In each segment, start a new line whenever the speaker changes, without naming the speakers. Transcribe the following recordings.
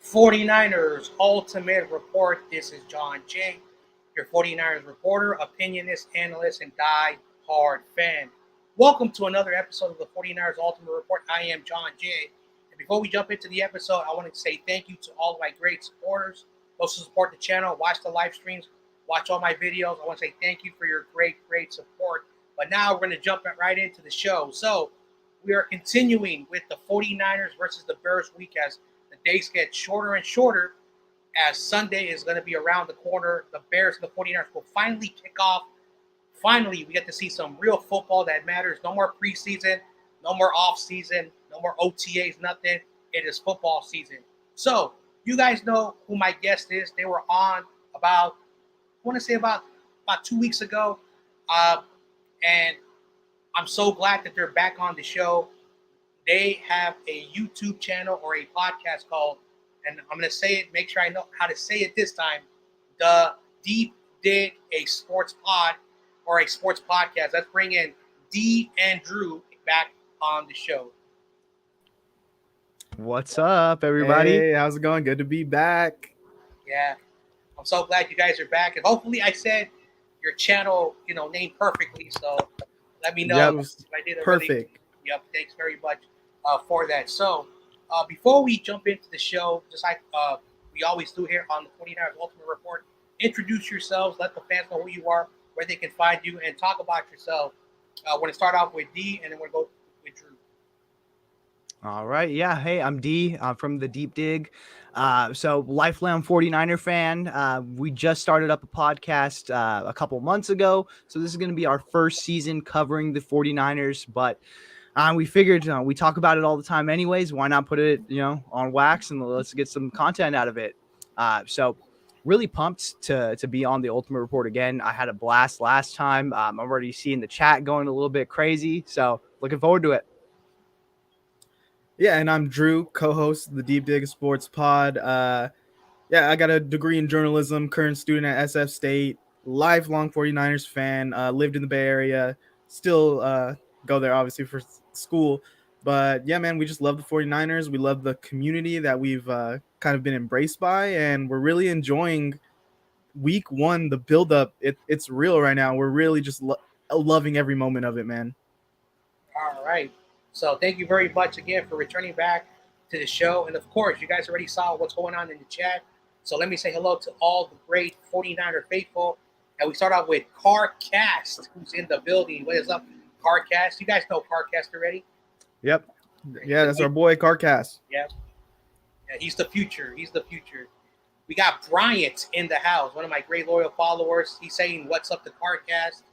49ers Ultimate Report. This is John J., your 49ers reporter, opinionist, analyst, and die-hard fan. Welcome to another episode of the 49ers Ultimate Report. I am John J. And before we jump into the episode, I want to say thank you to all of my great supporters. Those who support the channel, watch the live streams, watch all my videos. I want to say thank you for your great support. But now we're going to jump right into the show. So we are continuing with the 49ers versus the Bears week as the days get shorter and shorter, as Sunday is going to be around the corner. The Bears and the 49ers will finally kick off. Finally, we get to see some real football that matters. No more preseason, no more off-season, no more OTAs, nothing. It is football season. So you guys know who my guest is. They were on about 2 weeks ago. And I'm so glad that they're back on the show. They have a YouTube channel or a podcast called, and I'm going to say it, make sure I know how to say it this time, the Deep Dig, a sports pod or a sports podcast. Let's bring in D and Drew back on the show.
What's up, everybody?
Hey, how's it going? Good to be back.
Yeah, I'm so glad you guys are back. And hopefully I said your channel, name perfectly. So let me know.
Yeah, it was
if I did
perfect.
Yep, thanks very much for that. So before we jump into the show, just like we always do here on the 49ers Ultimate Report, introduce yourselves, let the fans know who you are, where they can find you, and talk about yourself. We're going to start off with D, and then we're going to go with Drew.
All right. Yeah. Hey, I'm D. I'm from the Deep Dig. So lifelong 49er fan. We just started up a podcast a couple months ago. So this is going to be our first season covering the 49ers. But we figured we talk about it all the time anyways. Why not put it, on wax and let's get some content out of it. So really pumped to be on the Ultimate Report again. I had a blast last time. I'm already seeing the chat going a little bit crazy. So looking forward to it.
Yeah, and I'm Drew, co-host of the Deep Dig Sports Pod. I got a degree in journalism, current student at SF State, lifelong 49ers fan, lived in the Bay Area, still go there obviously for school. But yeah, man, we just love the 49ers. We love the community that we've kind of been embraced by, and we're really enjoying week one, the build-up. It's real right now. We're really just loving every moment of it, man.
All right. So thank you very much again for returning back to the show. And of course, you guys already saw what's going on in the chat. So let me say hello to all the great 49er faithful. And we start off with CarCast, who's in the building. What is up, CarCast? You guys know CarCast already?
Yep. Yeah, that's our boy CarCast.
Yep. Yeah, he's the future. We got Bryant in the house, one of my great loyal followers. He's saying, what's up to CarCast?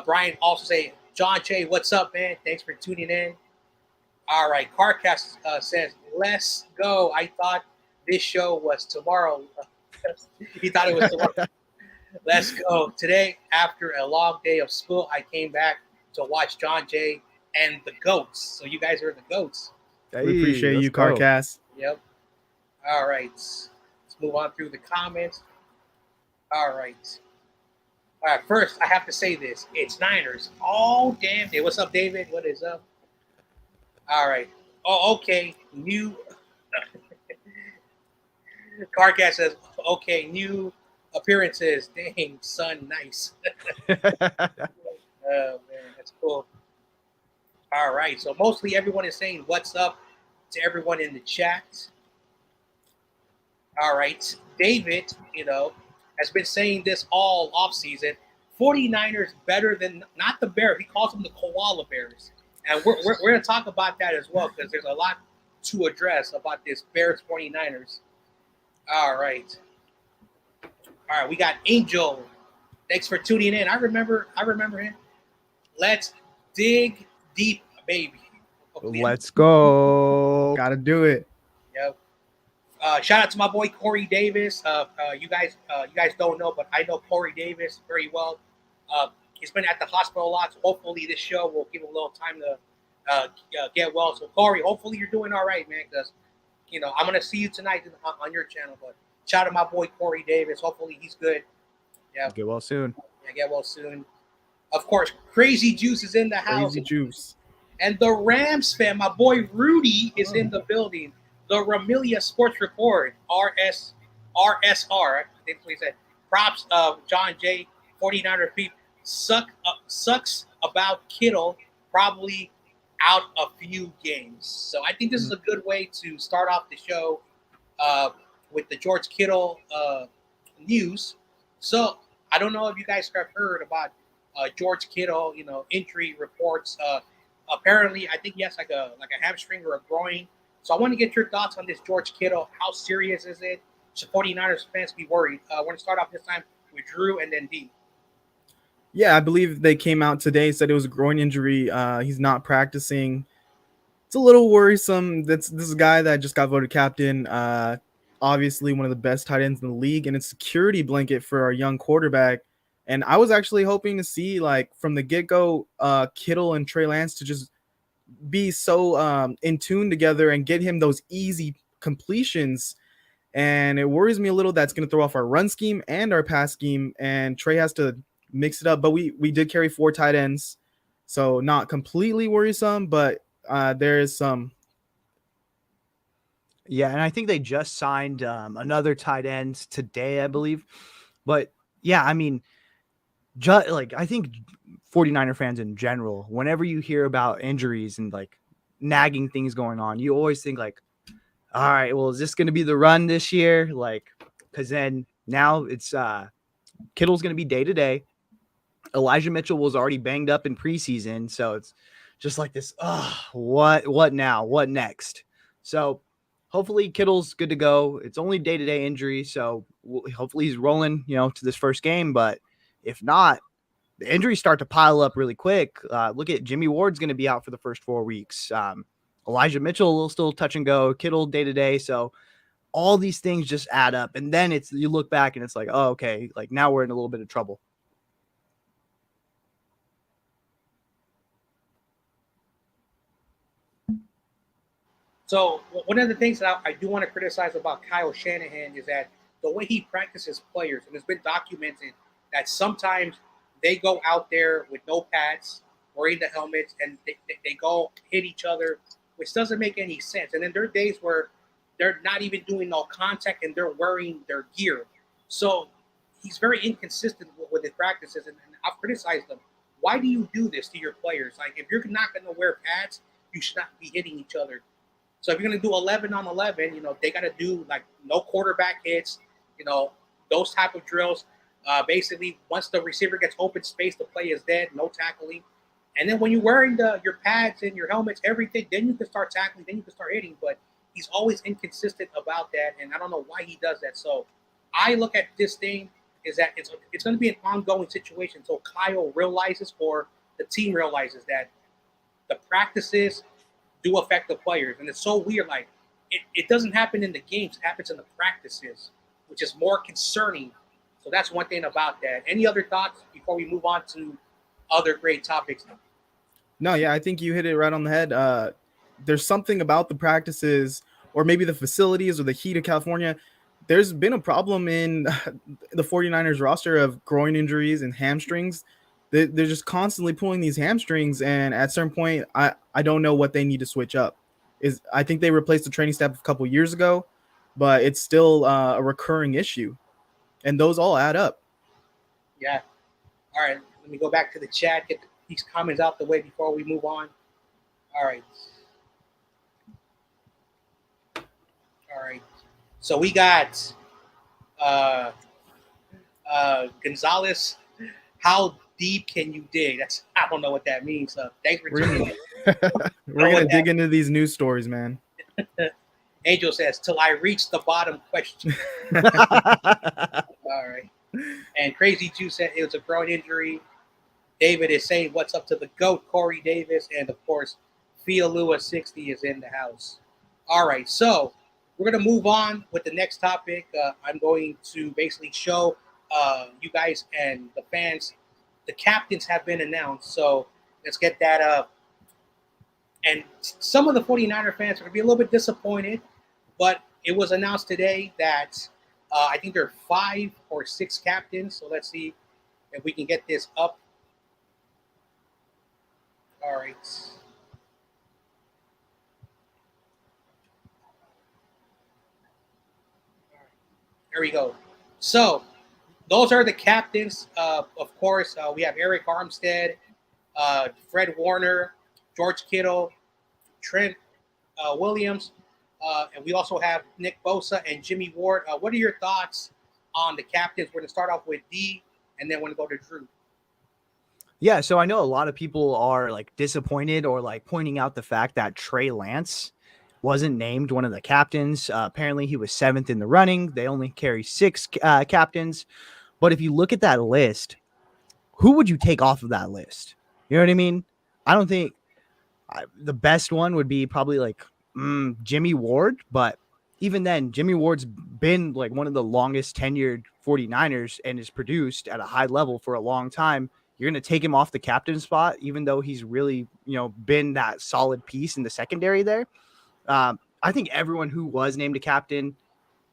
Bryant also saying, John J, what's up, man? Thanks for tuning in. All right, CarCast says, let's go. I thought this show was tomorrow. He thought it was tomorrow. Let's go. Today, after a long day of school, I came back to watch John J and the GOATs. So you guys are the GOATs.
Hey, we appreciate you, CarCast.
Yep. All right. Let's move on through the comments. All right, first, I have to say this. It's Niners. Oh, damn. Hey, what's up, David? What is up? All right. Oh, okay. New. CarCast says, okay, new appearances. Dang, son, nice. Oh, man, that's cool. All right. So mostly everyone is saying what's up to everyone in the chat. All right. David, has been saying this all offseason. 49ers better than, not the Bears. He calls them the Koala Bears. And we're going to talk about that as well because there's a lot to address about this Bears 49ers. All right. We got Angel. Thanks for tuning in. I remember him. Let's dig deep, baby.
Let's go.
Gotta do it.
Yep. Shout out to my boy Corey Davis. You guys don't know, but I know Corey Davis very well. He's been at the hospital a lot, so hopefully this show will give him a little time to get well. So Corey, hopefully you're doing all right, man. Because I'm gonna see you tonight on your channel. But shout out to my boy Corey Davis. Hopefully he's good. Yeah.
Get well soon.
Yeah, get well soon. Of course, Crazy Juice is in the house.
Crazy Juice.
And the Rams fan, my boy Rudy, is in the building. The Ramilia Sports Report, RSR, I think we said, props of John J. 49er people sucks about Kittle, probably out a few games. So I think this is a good way to start off the show uh, with the George Kittle news. So I don't know if you guys have heard about George Kittle, injury reports. Apparently, I think he has like a hamstring or a groin. So I want to get your thoughts on this George Kittle. How serious is it? Should 49ers fans be worried? I want to start off this time with Drew and then D.
Yeah, I believe they came out today, said it was a groin injury. He's not practicing. It's a little worrisome. This is a guy that just got voted captain. Obviously one of the best tight ends in the league, and it's a security blanket for our young quarterback. And I was actually hoping to see, like, from the get-go, Kittle and Trey Lance to just be so in tune together and get him those easy completions. And it worries me a little that's going to throw off our run scheme and our pass scheme, and Trey has to mix it up. But we did carry 4 tight ends, so not completely worrisome, but there is some.
Yeah, and I think they just signed another tight end today, I believe. But yeah, I mean, I think 49er fans in general, whenever you hear about injuries and like nagging things going on, you always think like, all right, well, is this going to be the run this year? Like, because then now it's Kittle's going to be day to day. Elijah Mitchell was already banged up in preseason, so it's just like this. What now? What next? So hopefully Kittle's good to go. It's only day to day injury, so hopefully he's rolling, to this first game. But if not, the injuries start to pile up really quick. Look at Jimmy Ward's going to be out for the first 4 weeks. Elijah Mitchell will still touch and go. Kittle day to day. So all these things just add up, and then you look back and it's like, oh, okay, like now we're in a little bit of trouble.
So one of the things that I do want to criticize about Kyle Shanahan is that the way he practices players, and it's been documented that sometimes they go out there with no pads, wearing the helmets, and they go hit each other, which doesn't make any sense. And then there are days where they're not even doing no contact and they're wearing their gear. So he's very inconsistent with his practices, and I've criticized him. Why do you do this to your players? Like, if you're not going to wear pads, you should not be hitting each other. So if you're going to do 11 on 11, they got to do like no quarterback hits, you know, those type of drills. Basically, once the receiver gets open space, the play is dead, no tackling. And then when you're wearing your pads and your helmets, everything, then you can start tackling, then you can start hitting. But he's always inconsistent about that, and I don't know why he does that. So I look at this thing is that it's going to be an ongoing situation until Kyle realizes or the team realizes that the practices do affect the players. And it's so weird. Like, it doesn't happen in the games, it happens in the practices, which is more concerning. So that's one thing about that. Any other thoughts before we move on to other great topics?
No, yeah, I think you hit it right on the head. There's something about the practices, or maybe the facilities, or the heat of California. There's been a problem in the 49ers roster of groin injuries and hamstrings. They're just constantly pulling these hamstrings, and at a certain point, I don't know what they need to switch up. I think they replaced the training staff a couple years ago, but it's still a recurring issue, and those all add up.
Yeah. All right. Let me go back to the chat, get these comments out the way before we move on. All right. All right. So we got uh, Gonzalez. How deep can you dig? I don't know what that means. Thanks for tuning in.
We're gonna dig into these news stories, man.
Angel says, "Till I reach the bottom question." All right. And Crazy Jew said it was a groin injury. David is saying, "What's up to the GOAT, Corey Davis?" And of course, Fia Lewis 60 is in the house. All right. So we're going to move on with the next topic. I'm going to basically show you guys and the fans the captains have been announced. So let's get that up. And some of the 49er fans are going to be a little bit disappointed, but it was announced today that I think there are 5 or 6 captains. So let's see if we can get this up. All right. There we go. So those are the captains. Of course, we have Eric Armstead, Fred Warner, George Kittle, Trent Williams, and we also have Nick Bosa and Jimmy Ward. What are your thoughts on the captains? We're going to start off with D, and then we're going to go to Drew.
Yeah, so I know a lot of people are like disappointed or like pointing out the fact that Trey Lance wasn't named one of the captains. Apparently, he was seventh in the running. They only carry six captains. But if you look at that list, who would you take off of that list? You know what I mean? I don't think the best one would be probably like Jimmy Ward. But even then, Jimmy Ward's been like one of the longest tenured 49ers and is produced at a high level for a long time. You're going to take him off the captain spot, even though he's really, been that solid piece in the secondary there. I think everyone who was named a captain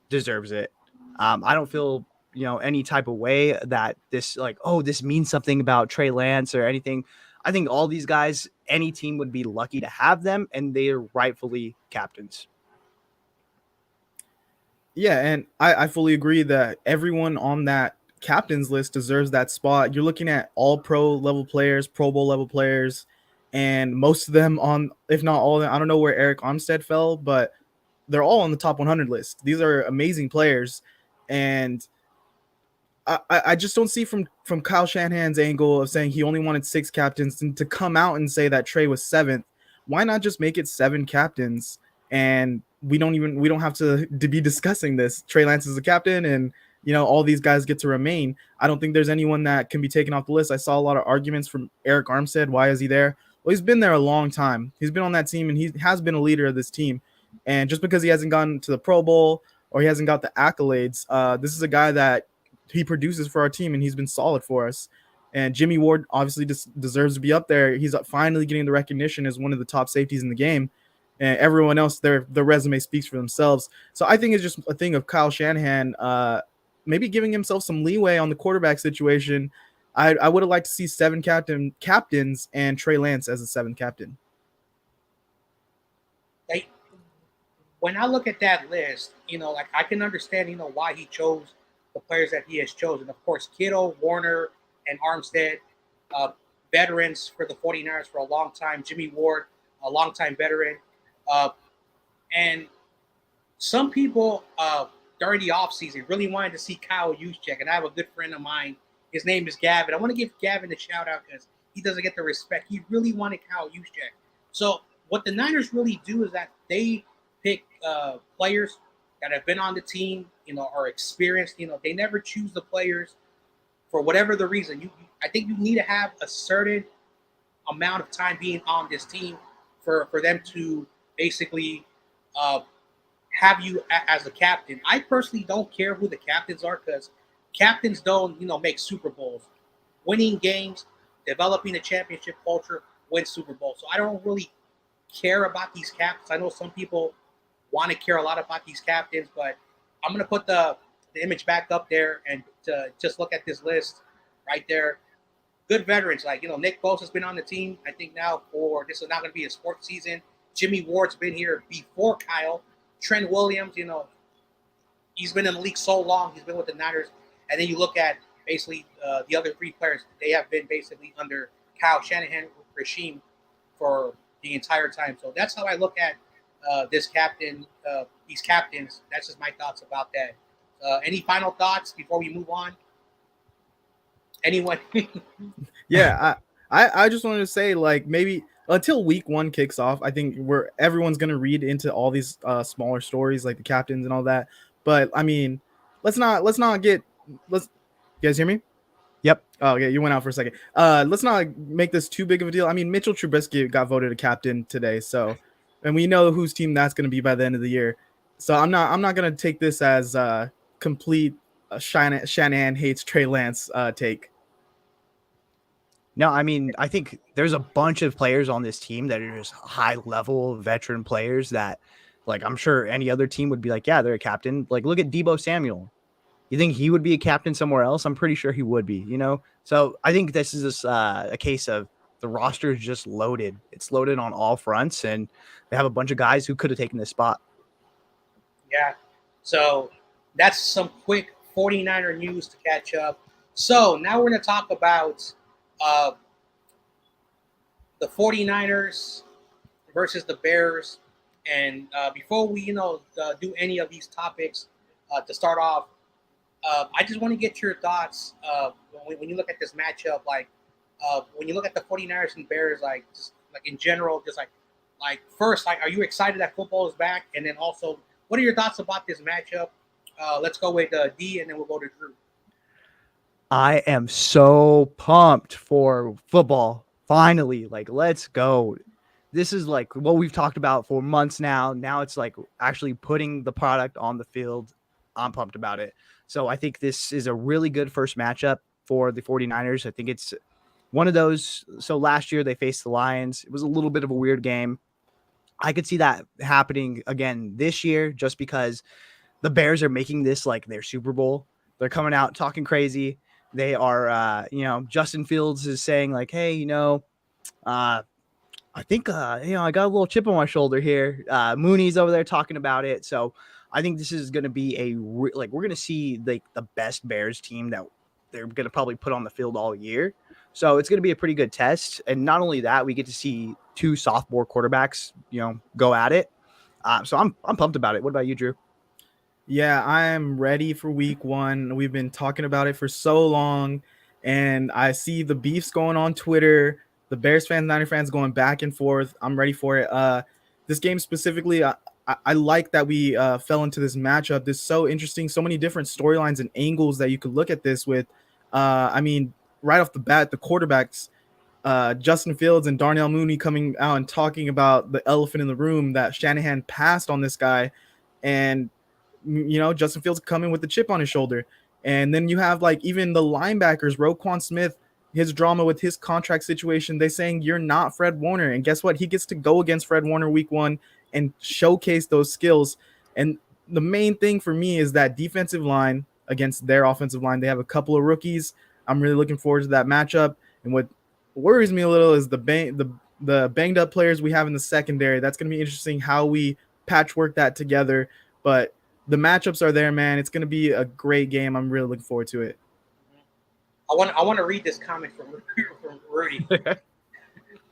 deserves it. I don't feel, any type of way that this like, oh, this means something about Trey Lance or anything. I think all these guys, any team would be lucky to have them, and they are rightfully captains.
Yeah, and I fully agree that everyone on that captain's list deserves that spot. You're looking at all pro level players, Pro Bowl level players, and most of them on, if not all of them, I don't know where Eric Armstead fell, but they're all on the top 100 list. These are amazing players, and I just don't see from Kyle Shanahan's angle of saying he only wanted six captains and to come out and say that Trey was seventh. Why not just make it seven captains? And we don't have to be discussing this. Trey Lance is the captain, and all these guys get to remain. I don't think there's anyone that can be taken off the list. I saw a lot of arguments from Eric Armstead. Why is he there? Well, he's been there a long time. He's been on that team, and he has been a leader of this team. And just because he hasn't gone to the Pro Bowl or he hasn't got the accolades, this is a guy that he produces for our team, and he's been solid for us. And Jimmy Ward obviously deserves to be up there. He's finally getting the recognition as one of the top safeties in the game. And everyone else, their resume speaks for themselves. So I think it's just a thing of Kyle Shanahan maybe giving himself some leeway on the quarterback situation. I would have liked to see seven captains and Trey Lance as the seventh captain.
When I look at that list, like I can understand, why he chose the players that he has chosen. Of course, Kittle, Warner, and Armstead, uh, veterans for the 49ers for a long time. Jimmy Ward, a longtime veteran. Uh, and some people during the offseason really wanted to see Kyle Juszczyk, and I have a good friend of mine. His name is Gavin. I want to give Gavin a shout out because he doesn't get the respect. He really wanted Kyle Juszczyk. So what the Niners really do is that they pick players that have been on the team, are experienced. They never choose the players for whatever the reason. I think you need to have a certain amount of time being on this team for them to basically have you as a captain. I personally don't care who the captains are because captains don't, make Super Bowls. Winning games, developing a championship culture, win Super Bowls. So I don't really care about these captains. I know some people want to care a lot about these captains, but I'm going to put the image back up there and just look at this list right there. Good veterans like, Nick Bosa has been on the team, I think now this is not going to be a sports season. Jimmy Ward's been here before Kyle. Trent Williams, he's been in the league so long. He's been with the Niners. And then you look at basically the other three players. They have been basically under Kyle Shanahan regime for the entire time. So that's how I look at these captains. That's just my thoughts about that. Any final thoughts before we move on? Anyone?
Yeah, I just wanted to say, like, maybe until week one kicks off, I think everyone's gonna read into all these smaller stories like the captains and all that. But I mean, let's you guys hear me?
Yep.
Oh, yeah, you went out for a second. Let's not make this too big of a deal. I mean, Mitchell Trubisky got voted a captain today, so, and we know whose team that's going to be by the end of the year. So I'm not going to take this as complete Shanahan hates Trey Lance take.
No, I mean, I think there's a bunch of players on this team that are just high level veteran players that, like, I'm sure any other team would be like, yeah, they're a captain. Like, look at Deebo Samuel. You think he would be a captain somewhere else? I'm pretty sure he would be, So I think this is a case of the roster is just loaded. It's loaded on all fronts, and they have a bunch of guys who could have taken this spot.
Yeah. So That's some quick 49er news to catch up. So now we're going to talk about uh, the 49ers versus the Bears. And before we, do any of these topics, to start off, I just want to get your thoughts when you look at this matchup. Like when you look at the 49ers and Bears, like just like in general, just like first, like are you excited that football is back? And then also, what are your thoughts about this matchup? Let's go with D, and then we'll go to Drew.
I am so pumped for football. Finally, like, let's go. This is like what we've talked about for months now. Now it's like actually putting the product on the field. I'm pumped about it. So I think this is a really good first matchup for the 49ers. I think it's one of those. So last year they faced the Lions. It was a little bit of a weird game. I could see that happening again this year just because the Bears are making this like their Super Bowl. They're coming out talking crazy. They are, Justin Fields is saying like, hey, uh, I think, I got a little chip on my shoulder here. Mooney's over there talking about it. So I think this is going to be we're going to see like the best Bears team that they're going to probably put on the field all year. So it's going to be a pretty good test. And not only that, we get to see two sophomore quarterbacks, go at it. So I'm pumped about it. What about you, Drew?
Yeah, I am ready for week one. We've been talking about it for so long, and I see the beefs going on Twitter, the Bears fans, Niner fans going back and forth. I'm ready for it. This game specifically, I like that we fell into this matchup. This is so interesting, so many different storylines and angles that you could look at this with. I mean, right off the bat, the quarterbacks, Justin Fields and Darnell Mooney coming out and talking about the elephant in the room that Shanahan passed on this guy, and Justin Fields coming with the chip on his shoulder. And then you have like even the linebackers, Roquan Smith, his drama with his contract situation. They saying you're not Fred Warner, and guess what? He gets to go against Fred Warner week one and showcase those skills. And the main thing for me is that defensive line against their offensive line. They have a couple of rookies. I'm really looking forward to that matchup. And what worries me a little is the banged up players we have in the secondary. That's going to be interesting how we patchwork that together. But the matchups are there, man. It's going to be a great game. I'm really looking forward to it.
I want to read this comment from Rudy.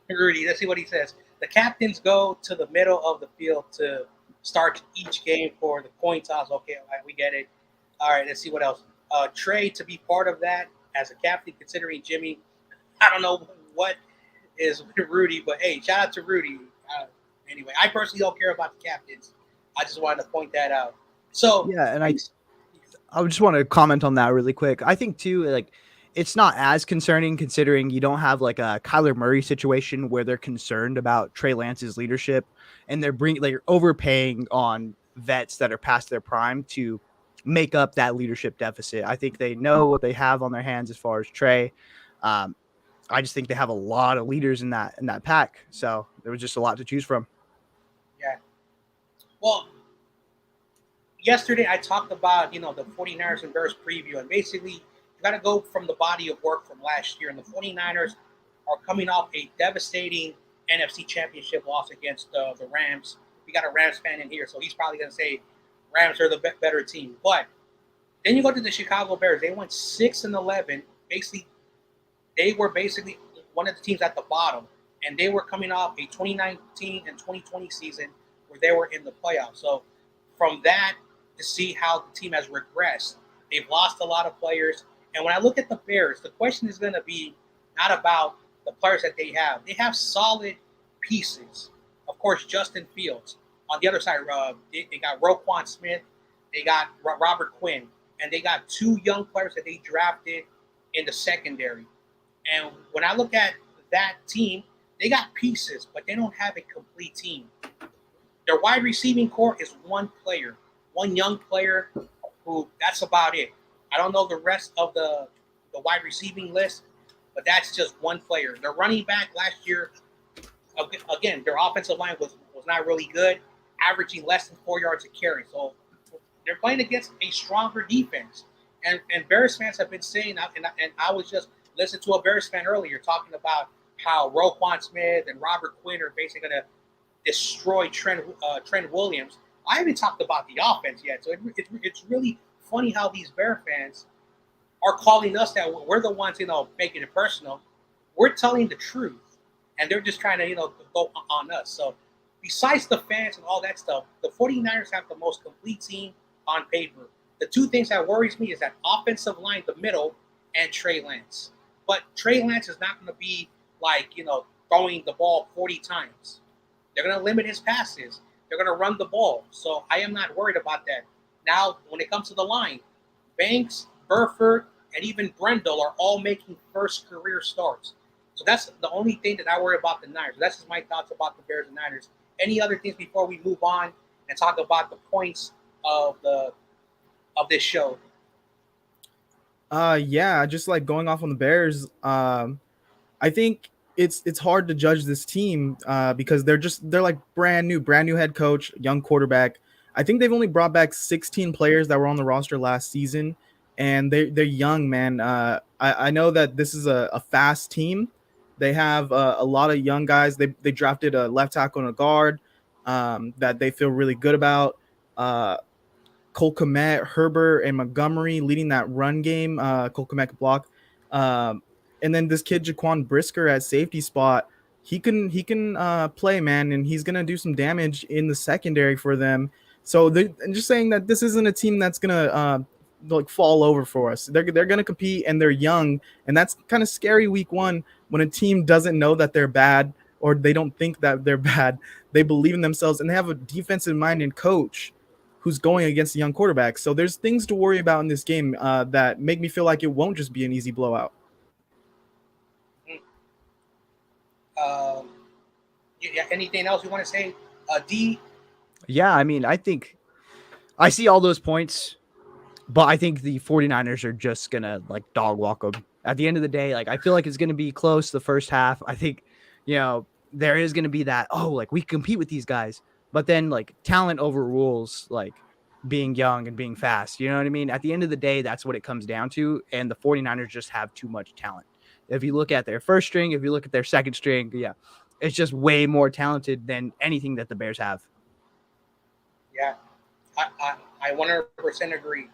Rudy, let's see what he says. The captains go to the middle of the field to start each game for the coin toss. Okay, all right, we get it. All right, let's see what else. Trey to be part of that as a captain, considering Jimmy. I don't know what is Rudy, but hey, shout out to Rudy. Anyway, I personally don't care about the captains. I just wanted to point that out. So
Yeah, and I just want to comment on that really quick. I think too, like it's not as concerning considering you don't have like a Kyler Murray situation where they're concerned about Trey Lance's leadership and they're overpaying on vets that are past their prime to make up that leadership deficit. I think they know what they have on their hands as far as Trey. Um, I just think they have a lot of leaders in that pack, so there was just a lot to choose from.
yeah, well, yesterday I talked about the 49ers and Bears preview, and basically you got to go from the body of work from last year. And the 49ers are coming off a devastating NFC Championship loss against the Rams. We got a Rams fan in here, so he's probably going to say Rams are the better team. But then you go to the Chicago Bears. They went 6-11. Basically, they were basically one of the teams at the bottom, and they were coming off a 2019 and 2020 season where they were in the playoffs. So from that to see how the team has regressed, they've lost a lot of players. And when I look at the Bears, the question is going to be not about the players that they have. They have solid pieces. Of course, Justin Fields. On the other side, they got Roquan Smith. They got Robert Quinn. And they got two young players that they drafted in the secondary. And when I look at that team, they got pieces, but they don't have a complete team. Their wide receiving core is one player, one young player who that's about it. I don't know the rest of the wide receiving list, but that's just one player. Their running back last year, again, their offensive line was not really good, averaging less than 4 yards a carry. So they're playing against a stronger defense. And Bears fans have been saying, and I was just listening to a Bears fan earlier talking about how Roquan Smith and Robert Quinn are basically going to destroy Trent Williams. I haven't talked about the offense yet, so it's really funny how these Bear fans are calling us that we're the ones, making it personal. We're telling the truth, and they're just trying to, go on us. So, besides the fans and all that stuff, the 49ers have the most complete team on paper. The two things that worries me is that offensive line, the middle, and Trey Lance. But Trey Lance is not going to be like, throwing the ball 40 times. They're going to limit his passes. They're going to run the ball. So I am not worried about that. Now, when it comes to the line, Banks, Burford, and even Brendel are all making first career starts. So that's the only thing that I worry about the Niners. That's just my thoughts about the Bears and Niners. Any other things before we move on and talk about the points of this show?
Yeah, just like going off on the Bears. I think it's hard to judge this team because they're like brand new head coach, young quarterback. I think they've only brought back 16 players that were on the roster last season, and they're young, man. I know that this is a fast team. They have a lot of young guys. They drafted a left tackle and a guard that they feel really good about. Cole Kmet, Herbert, and Montgomery leading that run game. Cole Kmet could block. And then this kid Jaquan Brisker at safety spot. He can play, man, and he's gonna do some damage in the secondary for them. So I'm just saying that this isn't a team that's gonna like fall over for us. They're gonna compete, and they're young, and that's kind of scary week one when a team doesn't know that they're bad or they don't think that they're bad. They believe in themselves, and they have a defensive minded coach who's going against a young quarterback. So there's things to worry about in this game that make me feel like it won't just be an easy blowout.
Um, yeah, anything else you want to say? D?
Yeah, I mean, I think I see all those points, but I think the 49ers are just going to like dog walk them. At the end of the day, like I feel like it's going to be close the first half. I think, there is going to be that, oh, like we compete with these guys, but then like talent overrules like being young and being fast. You know what I mean? At the end of the day, that's what it comes down to. And the 49ers just have too much talent. If you look at their first string, if you look at their second string, yeah, it's just way more talented than anything that the Bears have.
Yeah, I 100% agree.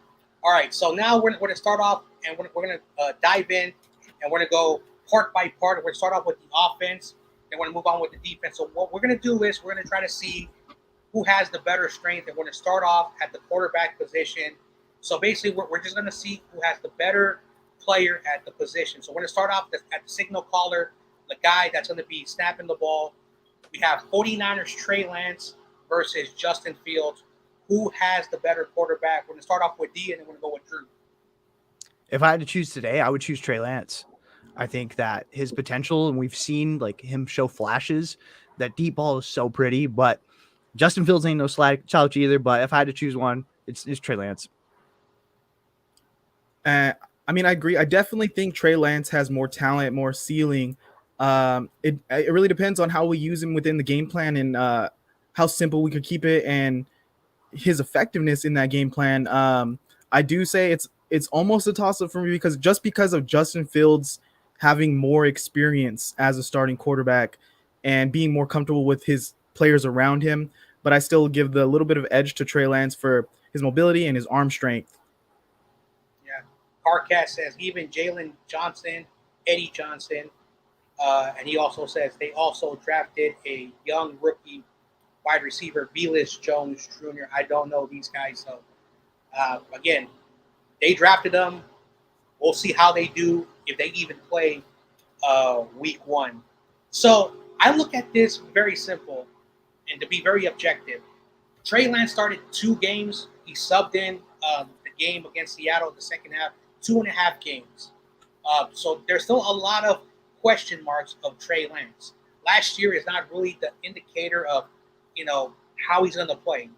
All right, so now we're going to start off and we're going to dive in and we're going to go part by part. We're going to start off with the offense and we're going to move on with the defense. So what we're going to do is we're going to try to see who has the better strength. And we're going to start off at the quarterback position. So basically, we're just going to see who has the better player at the position. So we're going to start off at the signal caller, the guy that's going to be snapping the ball. We have 49ers Trey Lance versus Justin Fields. Who has the better quarterback? We're going to start off with D, and then we're going to go with Drew.
If I had to choose today, I would choose Trey Lance. I think that his potential, and we've seen like him show flashes. That deep ball is so pretty, but Justin Fields ain't no slouch either. But if I had to choose one, it's Trey Lance.
I mean, I agree. I definitely think Trey Lance has more talent, more ceiling. It really depends on how we use him within the game plan and how simple we could keep it and his effectiveness in that game plan. I do say it's almost a toss up for me because of Justin Fields having more experience as a starting quarterback and being more comfortable with his players around him. But I still give the little bit of edge to Trey Lance for his mobility and his arm strength.
Yeah. Carcat says even Jalen Johnson, Eddie Johnson, and he also says they also drafted a young rookie wide receiver, Velus Jones Jr. I don't know these guys. So, again, they drafted them. We'll see how they do, if they even play week one. So I look at this very simple and to be very objective. Trey Lance started 2 games. He subbed in the game against Seattle in the second half, 2.5 games. So there's still a lot of question marks of Trey Lance. Last year is not really the indicator of, how he's going to play.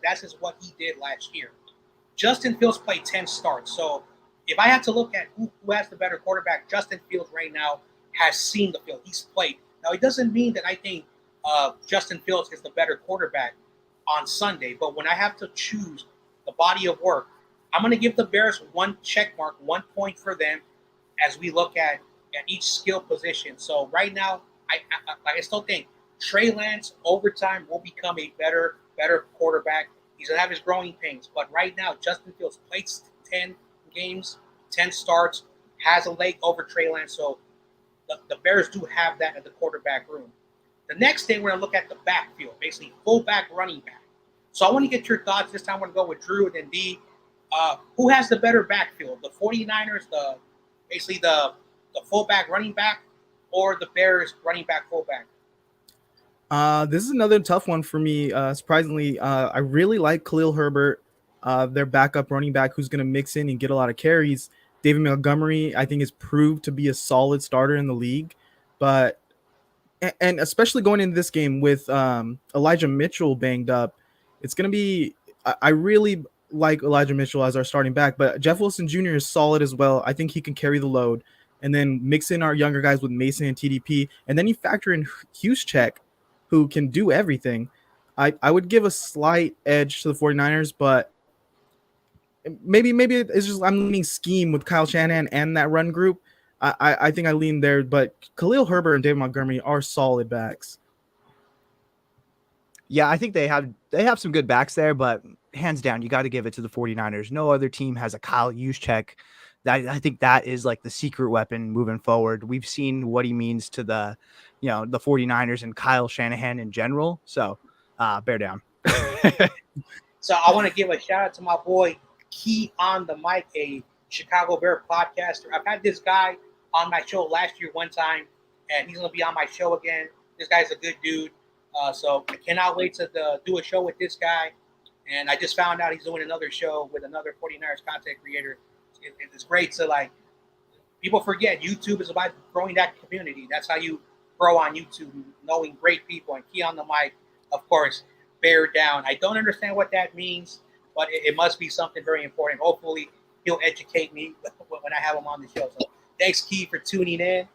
That's just what he did last year. Justin Fields played 10 starts. So if I have to look at who has the better quarterback, Justin Fields right now has seen the field. He's played. Now, it doesn't mean that I think Justin Fields is the better quarterback on Sunday. But when I have to choose the body of work, I'm going to give the Bears 1 check mark, 1 point for them as we look at each skill position. So right now, I still think Trey Lance over time will become a better quarterback He's gonna have his growing pains. But right now, Justin Fields played 10 games, 10 starts, has a leg over Trey Lance. So the Bears do have that at the quarterback room. The next thing we're gonna look at the backfield, basically fullback, running back. So I want to get your thoughts. This time we're gonna go with Drew and then D. Who has the better backfield? The 49ers, basically the fullback running back, or the Bears running back fullback?
This is another tough one for me. Surprisingly, I really like Khalil Herbert, their backup running back who's going to mix in and get a lot of carries. David Montgomery, I think, has proved to be a solid starter in the league, but and especially going into this game with Elijah Mitchell banged up, it's going to be. I really like Elijah Mitchell as our starting back, but Jeff Wilson Jr. is solid as well. I think he can carry the load, and then mix in our younger guys with Mason and TDP, and then you factor in Juszczyk, who can do everything. I would give a slight edge to the 49ers, but maybe it's just I'm leaning scheme with Kyle Shanahan and that run group. I think I lean there, but Khalil Herbert and David Montgomery are solid backs.
Yeah, I think they have some good backs there, but hands down, you got to give it to the 49ers. No other team has a Kyle Juszczyk. I think that is like the secret weapon moving forward. We've seen what he means to the 49ers and Kyle Shanahan in general. So bear down.
So I want to give a shout out to my boy Key on the Mic, a Chicago Bear podcaster. I've had this guy on my show last year one time, and he's going to be on my show again. This guy's a good dude. So I cannot wait to do a show with this guy. And I just found out he's doing another show with another 49ers content creator. It's great to, like, people forget YouTube is about growing that community. That's how you grow on YouTube, knowing great people. And Key on the Mic, of course, bear down. I don't understand what that means, but it must be something very important. Hopefully, he'll educate me when I have him on the show. So thanks, Key, for tuning in.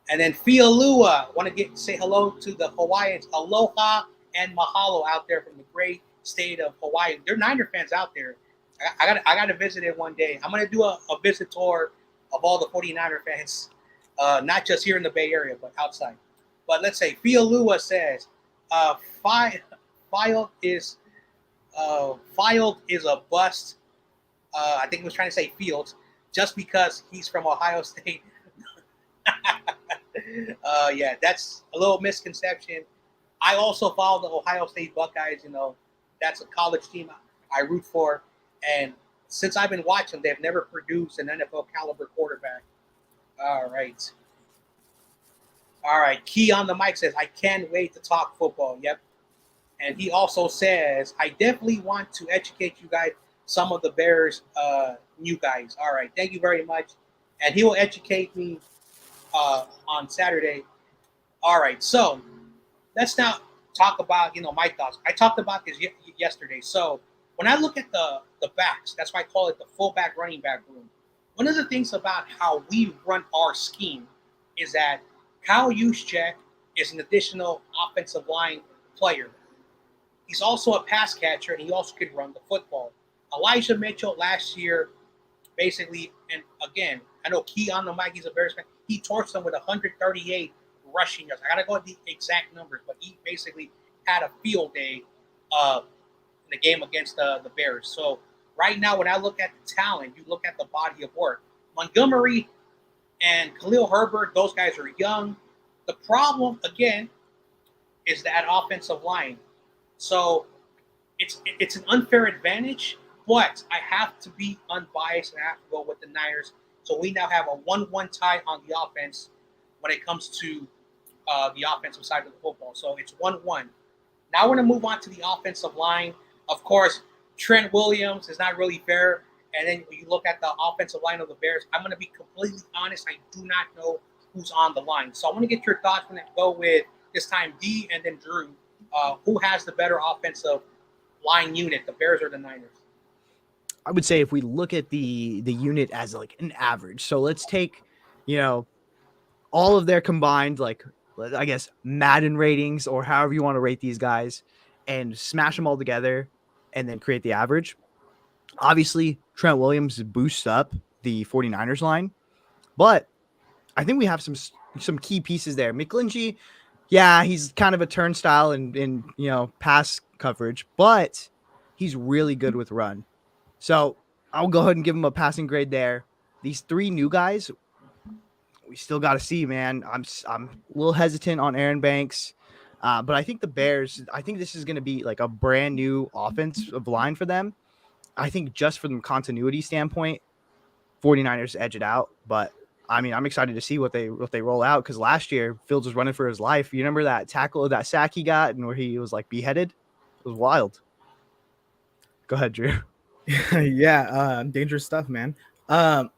And then Fialua, want to say hello to the Hawaiians. Aloha and mahalo out there from the great state of Hawaii. There are Niner fans out there. I got to visit it one day. I'm going to do a visit tour of all the 49er fans, not just here in the Bay Area, but outside. But let's say Fialua says, filed is a bust. I think he was trying to say Fields, just because he's from Ohio State. Yeah, that's a little misconception. I also follow the Ohio State Buckeyes. That's a college team I root for. And since I've been watching, they've never produced an NFL caliber quarterback. All right. Key on the Mic says, I can't wait to talk football. Yep. And he also says, I definitely want to educate you guys, some of the Bears new guys. All right. Thank you very much. And he will educate me on Saturday. All right. So let's now talk about, my thoughts. I talked about this yesterday. So when I look at the backs, that's why I call it the fullback running back room. One of the things about how we run our scheme is that Kyle Juszczyk is an additional offensive line player. He's also a pass catcher, and he also can run the football. Elijah Mitchell last year, basically, and again, I know Key on the Mic, he's a Bears fan. He torched them with 138 rushing yards. I got to go with the exact numbers, but he basically had a field day in the game against the Bears. So right now, when I look at the talent, you look at the body of work. Montgomery and Khalil Herbert, those guys are young. The problem, again, is that offensive line. So it's an unfair advantage, but I have to be unbiased and I have to go with the Niners. So we now have a 1-1 tie on the offense when it comes to the offensive side of the football. So it's 1-1. Now we're going to move on to the offensive line. Of course, Trent Williams is not really fair. And then when you look at the offensive line of the Bears, I'm going to be completely honest. I do not know who's on the line. So I want to get your thoughts when I go with this time D and then Drew. Who has the better offensive line unit, the Bears or the Niners?
I would say if we look at the unit as like an average, so let's take, all of their combined, like, I guess, Madden ratings or however you want to rate these guys and smash them all together and then create the average. Obviously, Trent Williams boosts up the 49ers line, but I think we have some key pieces there. McGlinchey, yeah, he's kind of a turnstile in pass coverage, but He's really good with run. So I'll go ahead and give him a passing grade there. These three new guys, we still got to see, man. I'm a little hesitant on Aaron Banks, but I think the Bears. I think this is going to be like a brand new offensive line for them. I think just from the continuity standpoint, 49ers edge it out. But I mean, I'm excited to see what they roll out because last year Fields was running for his life. You remember that tackle, that sack he got, and where he was like beheaded? It was wild. Go ahead, Drew.
Yeah, dangerous stuff, man. Um,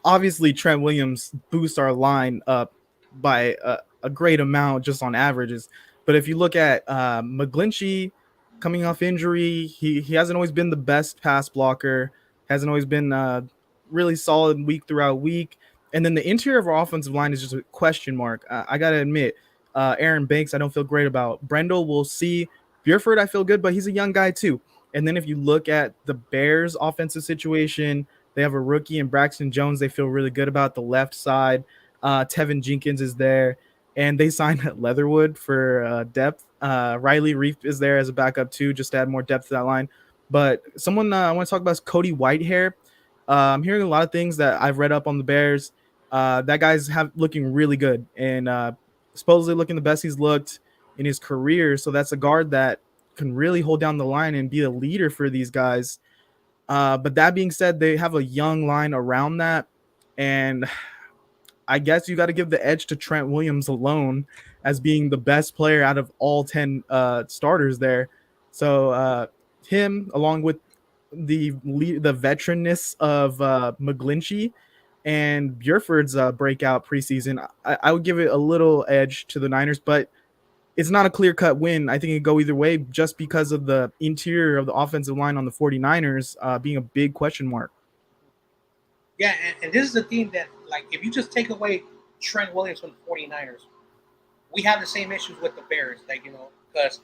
Obviously, Trent Williams boosts our line up by a great amount just on averages. But if you look at McGlinchey coming off injury, he hasn't always been the best pass blocker, hasn't always been really solid week throughout week. And then the interior of our offensive line is just a question mark. I got to admit, Aaron Banks, I don't feel great about. Brendel, we'll see. Buford, I feel good, but he's a young guy too. And then if you look at the Bears' offensive situation, they have a rookie in Braxton Jones they feel really good about the left side. Tevin Jenkins is there. And they signed Leatherwood for depth. Riley Reef is there as a backup too, just to add more depth to that line. But someone I want to talk about is Cody Whitehair. I'm hearing a lot of things that I've read up on the Bears. That guy's looking really good and supposedly looking the best he's looked in his career. So that's a guard that can really hold down the line and be a leader for these guys. But that being said, they have a young line around that. And I guess you got to give the edge to Trent Williams alone as being the best player out of all 10 starters there. So him, along with the veteranness of McGlinchey and Buford's breakout preseason, I would give it a little edge to the Niners, but it's not a clear-cut win. I think it could go either way just because of the interior of the offensive line on the 49ers being a big question mark.
Yeah, and this is the thing that, like, if you just take away Trent Williams from the 49ers, we have the same issues with the Bears. Like, because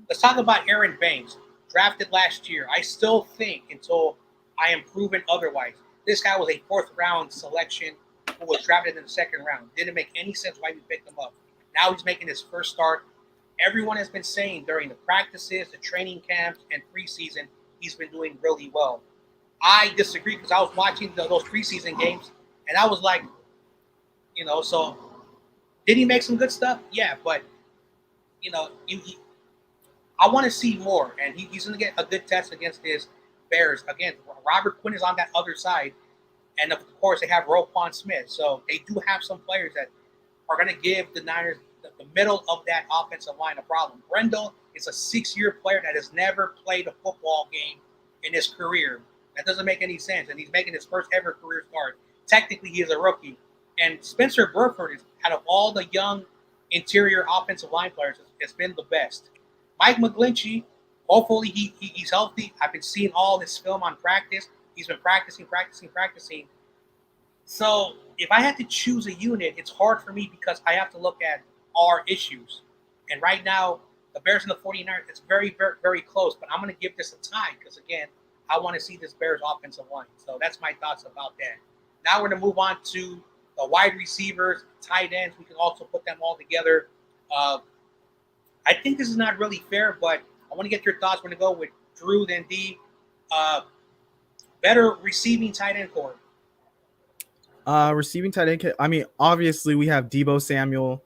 let's talk about Aaron Banks, drafted last year. I still think, until I am proven otherwise, this guy was a fourth-round selection who was drafted in the second round. Didn't make any sense why we picked him up. Now he's making his first start. Everyone has been saying during the practices, the training camps, and preseason, he's been doing really well. I disagree because I was watching those preseason games, and I was like, so did he make some good stuff? Yeah, but, I want to see more, and he's going to get a good test against his Bears. Again, Robert Quinn is on that other side, and of course they have Roquan Smith. So they do have some players that are going to give the Niners the middle of that offensive line a problem. Brendel is a 6-year player that has never played a football game in his career. That doesn't make any sense, and he's making his first ever career start. Technically, he is a rookie. And Spencer Burford, out of all the young interior offensive line players, has been the best. Mike McGlinchey, hopefully he's healthy. I've been seeing all this film on practice. He's been practicing. So if I had to choose a unit, it's hard for me because I have to look at our issues. And right now, the Bears and the 49ers, it's very, very, very close. But I'm going to give this a tie because, again, I want to see this Bears offensive line. So that's my thoughts about that. Now we're going to move on to the wide receivers, tight ends. We can also put them all together. I think this is not really fair, but I want to get your thoughts. We're going to go with Drew, then D. Better receiving tight end core.
Receiving tight end. I mean, obviously we have Deebo Samuel,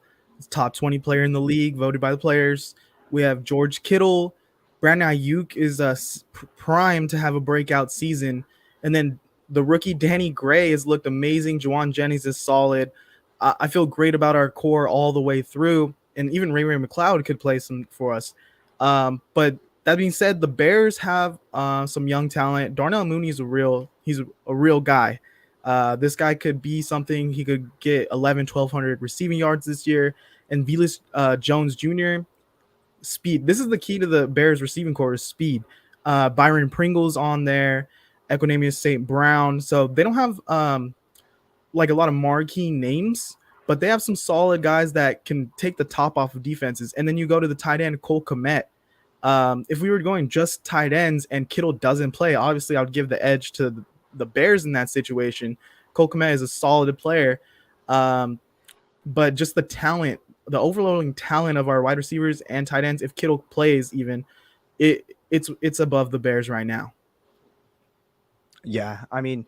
top 20 player in the league, voted by the players. We have George Kittle. Brandon Ayuk is primed to have a breakout season. And then the rookie Danny Gray has looked amazing. Juwan Jennings is solid. I feel great about our core all the way through. And even Ray McLeod could play some for us. But that being said, the Bears have some young talent. Darnell Mooney is he's a real guy. This guy could be something. He could get 1,200 receiving yards this year. And Velus Jones Jr., speed. This is the key to the Bears receiving core is speed. Byron Pringle's on there, Equanimeous St. Brown. So they don't have like a lot of marquee names, but they have some solid guys that can take the top off of defenses. And then you go to the tight end, Cole Kmet. If we were going just tight ends and Kittle doesn't play, obviously I would give the edge to the Bears in that situation. Cole Kmet is a solid player. But just the talent, the overloading talent of our wide receivers and tight ends, if Kittle plays even, it's above the Bears right now.
Yeah, I mean,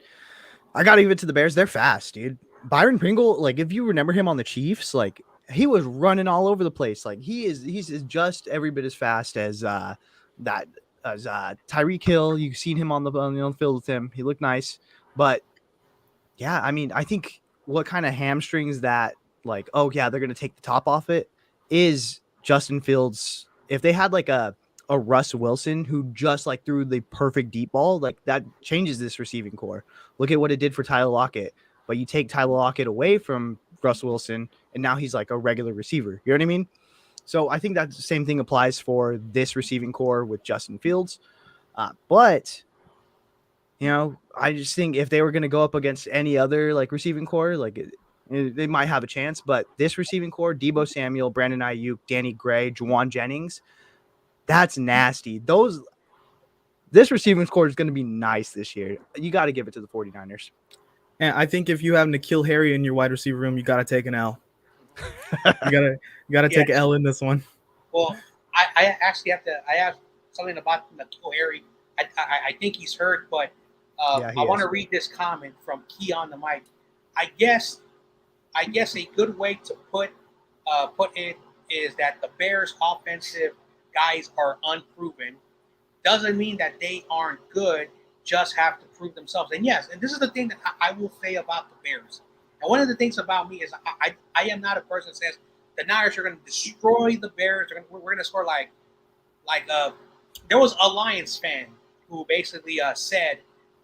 I gotta give it to the Bears. They're fast, dude. Byron Pringle, like if you remember him on the Chiefs, like he was running all over the place. Like he's just every bit as fast as that as Tyreek Hill. You've seen him on the field with him. He looked nice, but yeah, I mean, I think what kind of hamstrings that, like, oh yeah, they're gonna take the top off it, is Justin Fields. If they had like a Russ Wilson who just like threw the perfect deep ball, like that changes this receiving core. Look at what it did for Tyler Lockett. But you take Tyler Lockett away from Russ Wilson, and now he's like a regular receiver. You know what I mean? So I think that the same thing applies for this receiving core with Justin Fields. But I just think if they were going to go up against any other like receiving core, like they might have a chance. But this receiving core, Debo Samuel, Brandon Ayuk, Danny Gray, Juwan Jennings, that's nasty. This receiving core is going to be nice this year. You got to give it to the 49ers.
And I think if you have N'Keal Harry in your wide receiver room, you got to take an L. You gotta take an L in this one.
Well, I actually I have something about N'Keal Harry. I think he's hurt, but I want to read this comment from Key on the mic. I guess a good way to put it is that the Bears' offensive guys are unproven. Doesn't mean that they aren't good. Just have to prove themselves. And yes, and this is the thing that I will say about the Bears. And one of the things about me is I am not a person that says the Niners are going to destroy the Bears. We're going to score like there was a Lions fan who basically said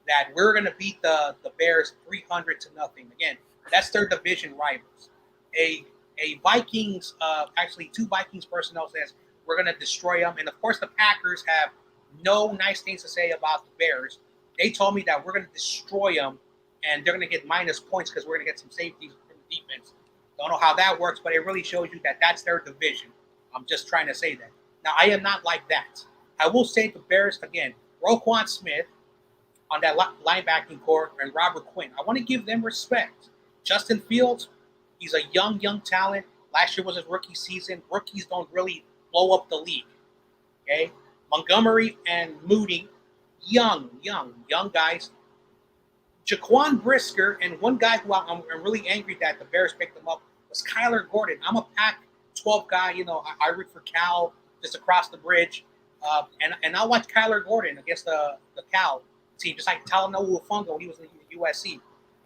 that we're going to beat the Bears 300-0. Again, that's their division rivals. A Vikings, actually two Vikings personnel says we're going to destroy them. And of course, the Packers have no nice things to say about the Bears. They told me that we're going to destroy them and they're going to get minus points because we're going to get some safeties from the defense. Don't know how that works, but it really shows you that that's their division. I'm just trying to say that. Now, I am not like that. I will say the Bears, again, Roquan Smith on that linebacking core and Robert Quinn. I want to give them respect. Justin Fields, he's a young talent. Last year was his rookie season. Rookies don't really blow up the league. Okay? Montgomery and Moody, young guys. Jaquan Brisker, and one guy who I'm really angry that the Bears picked him up was Kyler Gordon. I'm a Pac-12 guy. I root for Cal just across the bridge. And I watched Kyler Gordon against the Cal team, just like Talanoa Hufanga when he was in the USC.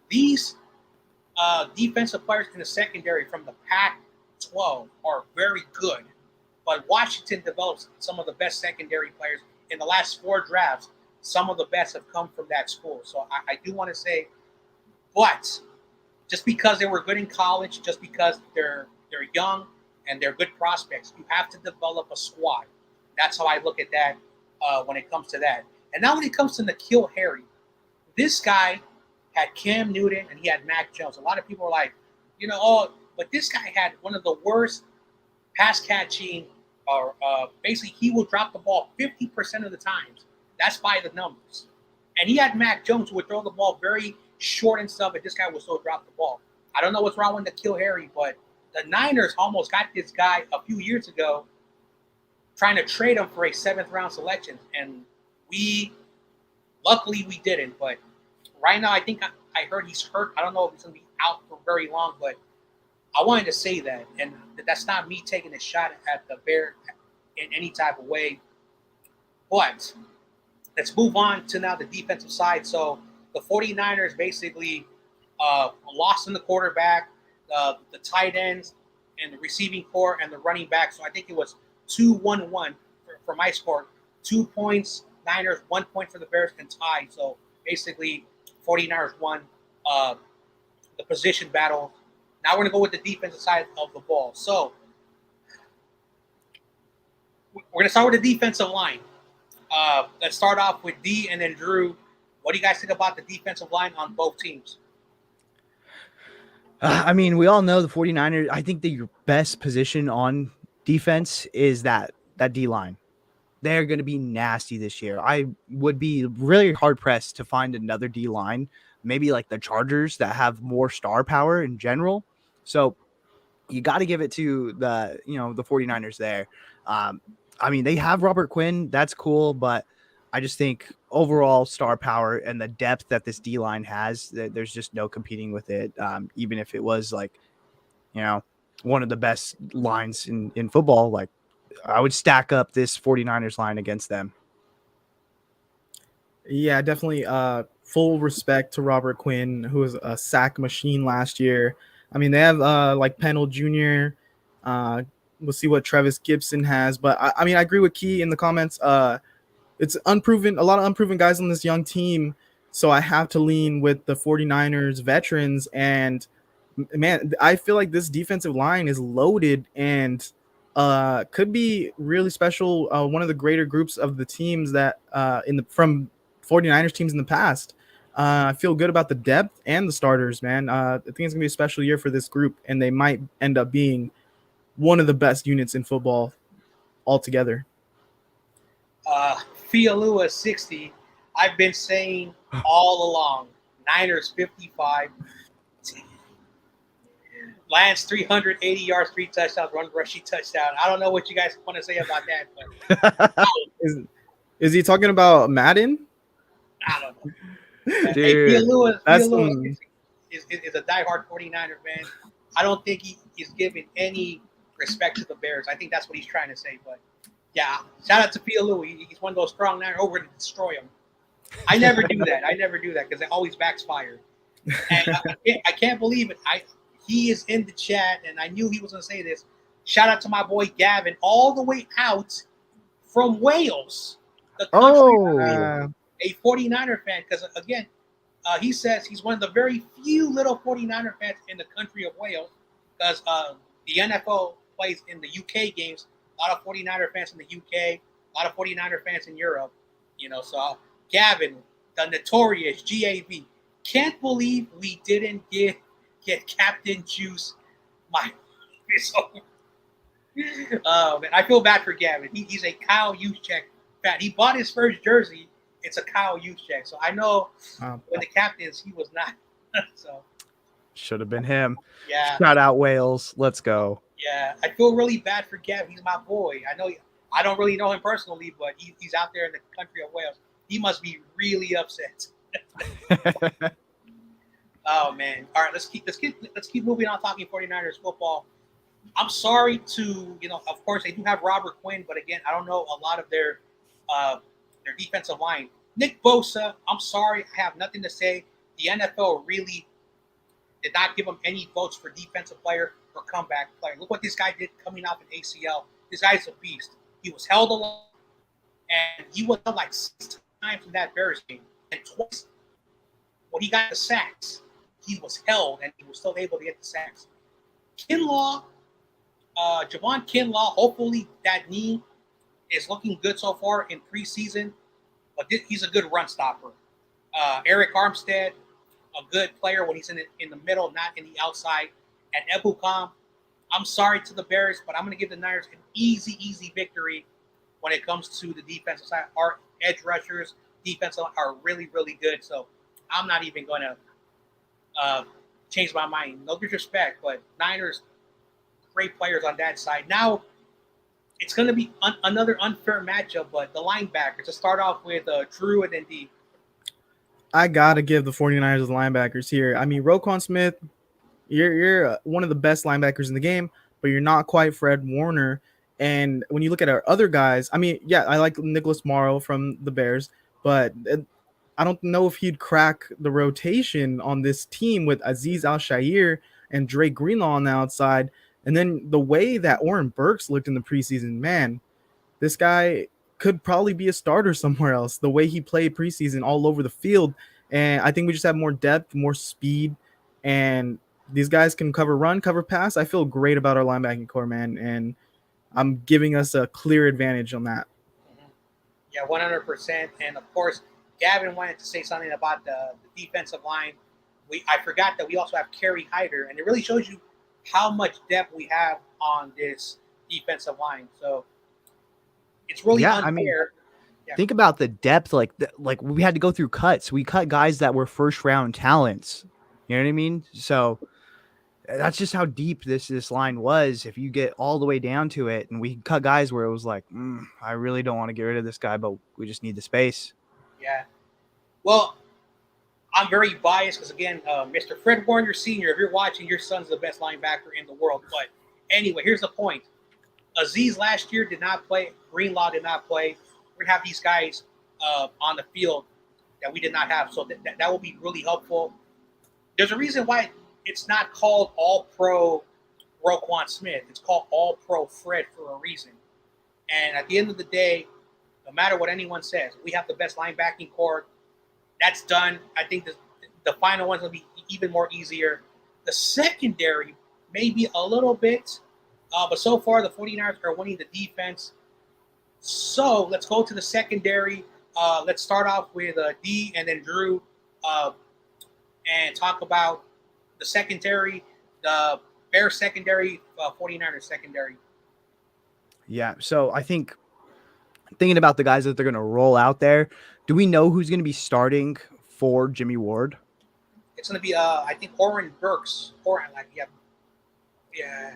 These defensive players in the secondary from the Pac-12 are very good. But Washington develops some of the best secondary players in the last 4 drafts. Some of the best have come from that school. So I do want to say, but just because they were good in college, just because they're young and they're good prospects, you have to develop a squad. That's how I look at that when it comes to that. And now when it comes to N'Keal Harry, this guy had Cam Newton and he had Mac Jones. A lot of people are like, but this guy had one of the worst pass catching, or basically he will drop the ball 50% of the times. That's by the numbers. And he had Mac Jones who would throw the ball very short and stuff, and this guy would still drop the ball. I don't know what's wrong with N'Keal Harry, but the Niners almost got this guy a few years ago trying to trade him for a 7th-round selection. And luckily we didn't. But right now I think I heard he's hurt. I don't know if he's going to be out for very long, but I wanted to say that. And that's not me taking a shot at the Bears in any type of way. But let's move on to now the defensive side. So the 49ers basically lost in the quarterback, the tight ends, and the receiving core, and the running back. So I think it was 2-1-1 for my score. 2 points, Niners, 1 point for the Bears, and tied. So basically, 49ers won the position battle. Now we're going to go with the defensive side of the ball. So we're going to start with the defensive line. Let's start off with D and then Drew. What do you guys think about the defensive line on both teams?
I mean, we all know the 49ers. I think the best position on defense is that D-line. They're going to be nasty this year. I would be really hard-pressed to find another D-line, maybe like the Chargers, that have more star power in general. So you got to give it to the 49ers there. I mean, they have Robert Quinn. That's cool, but I just think overall star power and the depth that this D line has, there's just no competing with it. Even if it was like, one of the best lines in football, like I would stack up this 49ers line against them.
Yeah, definitely. Full respect to Robert Quinn, who was a sack machine last year. I mean, they have like Pennell Jr. We'll see what Travis Gibson has, but I mean, I agree with Key in the comments. It's unproven, a lot of unproven guys on this young team. So I have to lean with the 49ers veterans. And man, I feel like this defensive line is loaded and could be really special. One of the greater groups of the teams that from 49ers teams in the past. I feel good about the depth and the starters, man. I think it's gonna be a special year for this group, and they might end up being one of the best units in football altogether.
Fialua 60. I've been saying all along, Niners 55. Lions 380 yards, 3 touchdowns, 1 rushing touchdown. I don't know what you guys want to say about that, but
Is he talking about Madden?
I don't know.
Dude,
Hey, Fialua
some-
is a diehard 49er fan. I don't think he is giving any respect to the Bears. I think that's what he's trying to say. But yeah, shout out to Fialua. He's one of those strong Niners. We're going to destroy him. I never do that because it always backfires. And I can't believe it. He is in the chat, and I knew he was going to say this. Shout out to my boy Gavin, all the way out from Wales, the country, a 49er fan. Because, again, he says he's one of the very few little 49er fans in the country of Wales because the NFL plays in the UK games. A lot of 49er fans in the UK, a lot of 49er fans in Europe. So Gavin, the notorious GAV, can't believe we didn't get Captain Juice. Oh man, I feel bad for Gavin. He's a Kyle Juszczyk fan. He bought his first jersey. It's a Kyle Juszczyk. So I know when the captains, he was not. So
should have been him.
Yeah.
Shout out Wales. Let's go.
Yeah, I feel really bad for Gavin. He's my boy. I know. I don't really know him personally, but he's out there in the country of Wales. He must be really upset. Oh man! All right, let's keep moving on talking 49ers football. I'm sorry to of course they do have Robert Quinn, but again, I don't know a lot of their defensive line. Nick Bosa, I'm sorry, I have nothing to say. The NFL really did not give him any votes for defensive player or comeback player. Look what this guy did coming off an ACL. This guy's a beast. He was held alone, and he was held like 6 times in that Bears game, and twice when he got the sacks, he was held, and he was still able to get the sacks. Kinlaw, Javon Kinlaw, hopefully that knee is looking good so far in preseason, but he's a good run stopper. Eric Armstead, a good player when he's in the middle, not in the outside. And Ebukam, I'm sorry to the Bears, but I'm going to give the Niners an easy victory when it comes to the defensive side. Our edge rushers, defensive are really, really good. So I'm not even going to change my mind. No disrespect, but Niners, great players on that side. Now, it's going to be another unfair matchup, but the linebackers, to start off with Drew and then D.
I got to give the 49ers the linebackers here. I mean, Roquan Smith, you're one of the best linebackers in the game, but you're not quite Fred Warner. And when you look at our other guys, I mean, yeah, I like Nicholas Morrow from the Bears, but I don't know if he'd crack the rotation on this team with Azeez Al-Shaair and Drake Greenlaw on the outside. And then the way that Oren Burks looked in the preseason, man, this guy could probably be a starter somewhere else. The way he played preseason all over the field. And I think we just have more depth, more speed, and these guys can cover run, cover pass. I feel great about our linebacking core, man, and I'm giving us a clear advantage on that.
Yeah, 100%. And of course, Gavin wanted to say something about the defensive line. I forgot that we also have Kerry Hyder, and it really shows you how much depth we have on this defensive line. So it's really unfair.
I mean, think about the depth. Like we had to go through cuts. We cut guys that were first round talents. You know what I mean? So that's just how deep this line was. If you get all the way down to it, and we cut guys where it was like, I really don't want to get rid of this guy, but we just need the space.
Yeah. Well, I'm very biased because, again, Mr. Fred Warner Sr., if you're watching, your son's the best linebacker in the world. But anyway, here's the point. Aziz last year did not play. Greenlaw did not play. We're going to have these guys on the field that we did not have. So that will be really helpful. There's a reason why it's not called All-Pro Roquan Smith. It's called All-Pro Fred for a reason. And at the end of the day, no matter what anyone says, we have the best linebacking core. That's done. I think the final one's going to be even more easier. The secondary, maybe a little bit, but so far the 49ers are winning the defense. So let's go to the secondary. Let's start off with D and then Drew and talk about the secondary, the Bears secondary, 49ers secondary.
Yeah, so I think thinking about the guys that they're going to roll out there, do we know who's going to be starting for Jimmy Ward?
It's going to be, I think, Oren Burks. Yeah.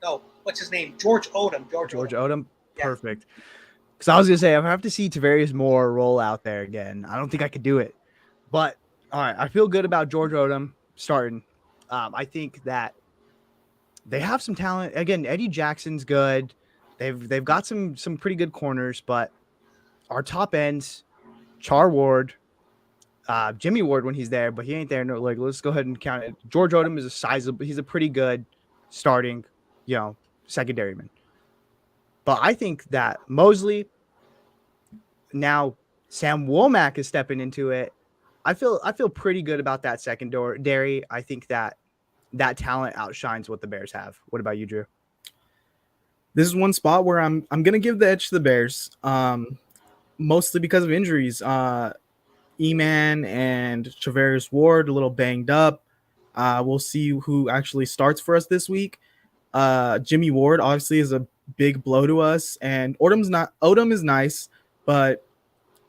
No, what's his name? George Odom. George
Odom?
Yeah.
Perfect. Because I was going to say, if I have to see Tavarius Moore roll out there again, I don't think I could do it. But, all right, I feel good about George Odom starting. I think that they have some talent. Again, Eddie Jackson's good. They've got some pretty good corners, but our top ends, Char Ward, Jimmy Ward when he's there, but he ain't there. No, like, let's go ahead and count it. George Odom is a sizable. He's a pretty good starting, secondary man. But I think that Mosley, now Sam Womack is stepping into it. I feel pretty good about that secondary. I think that talent outshines what the Bears have. What about you, Drew?
This is one spot where I'm gonna give the edge to the Bears, mostly because of injuries. E-Man and Tavarius Ward a little banged up. We'll see who actually starts for us this week. Jimmy Ward obviously is a big blow to us, and Odom is nice, but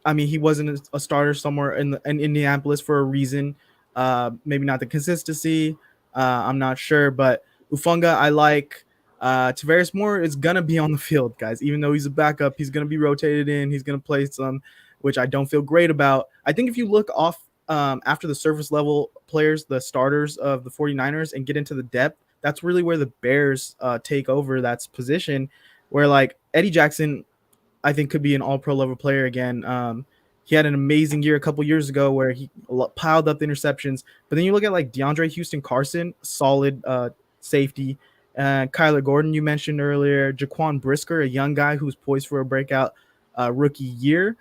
I mean he wasn't a starter somewhere in Indianapolis for a reason. Maybe not the consistency. I'm not sure, but Ufunga I like. Tavarius Moore is gonna be on the field, guys. Even though he's a backup, he's gonna be rotated in. He's gonna play some, which I don't feel great about. I think if you look off after the surface level players, the starters of the 49ers, and get into the depth, that's really where the Bears take over that position, where like Eddie Jackson, I think could be an all-pro level player again. He had an amazing year a couple years ago where he piled up the interceptions. But then you look at like DeAndre Houston Carson, solid safety. Kyler Gordon, you mentioned earlier. Jaquan Brisker, a young guy who's poised for a breakout rookie year.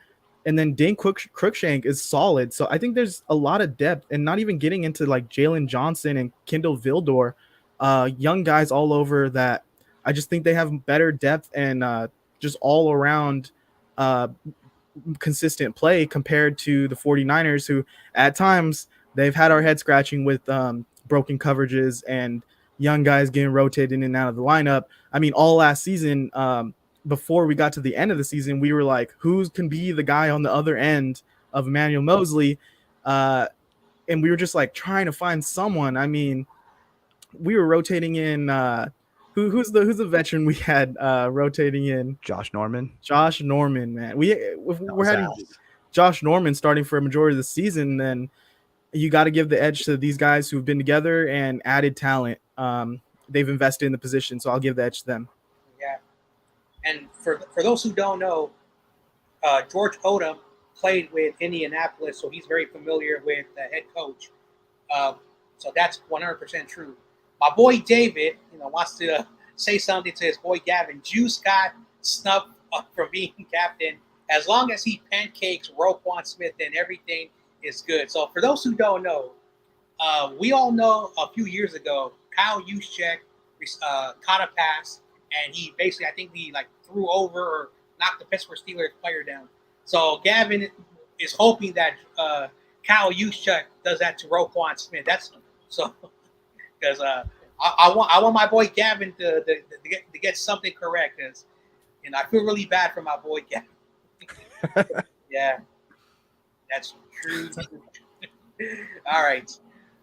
And then Dane Cruikshank is solid. So I think there's a lot of depth, and not even getting into like Jalen Johnson and Kendall Vildor, young guys all over that. I just think they have better depth and just all around consistent play compared to the 49ers, who at times they've had our head scratching with broken coverages and young guys getting rotated in and out of the lineup. I mean, all last season, before we got to the end of the season, we were like, who can be the guy on the other end of Emmanuel Mosley? And we were just like trying to find someone. I mean, we were rotating in who's the veteran we had rotating in?
Josh Norman,
man. We're having Josh Norman starting for a majority of the season, then you got to give the edge to these guys who've been together and added talent. They've invested in the position, so I'll give the edge to them.
Yeah. And for those who don't know, George Odom played with Indianapolis, so he's very familiar with the head coach. So that's 100% true. My boy David, wants to say something to his boy Gavin. Juice got snubbed from being captain. As long as he pancakes Roquan Smith, then everything is good. So for those who don't know, we all know a few years ago, Kyle Juszczyk caught a pass, and he basically, I think he threw over or knocked the Pittsburgh Steelers player down. So Gavin is hoping that Kyle Juszczyk does that to Roquan Smith. That's so because I want my boy Gavin to get something correct, because I feel really bad for my boy Gavin. Yeah, that's true. All right.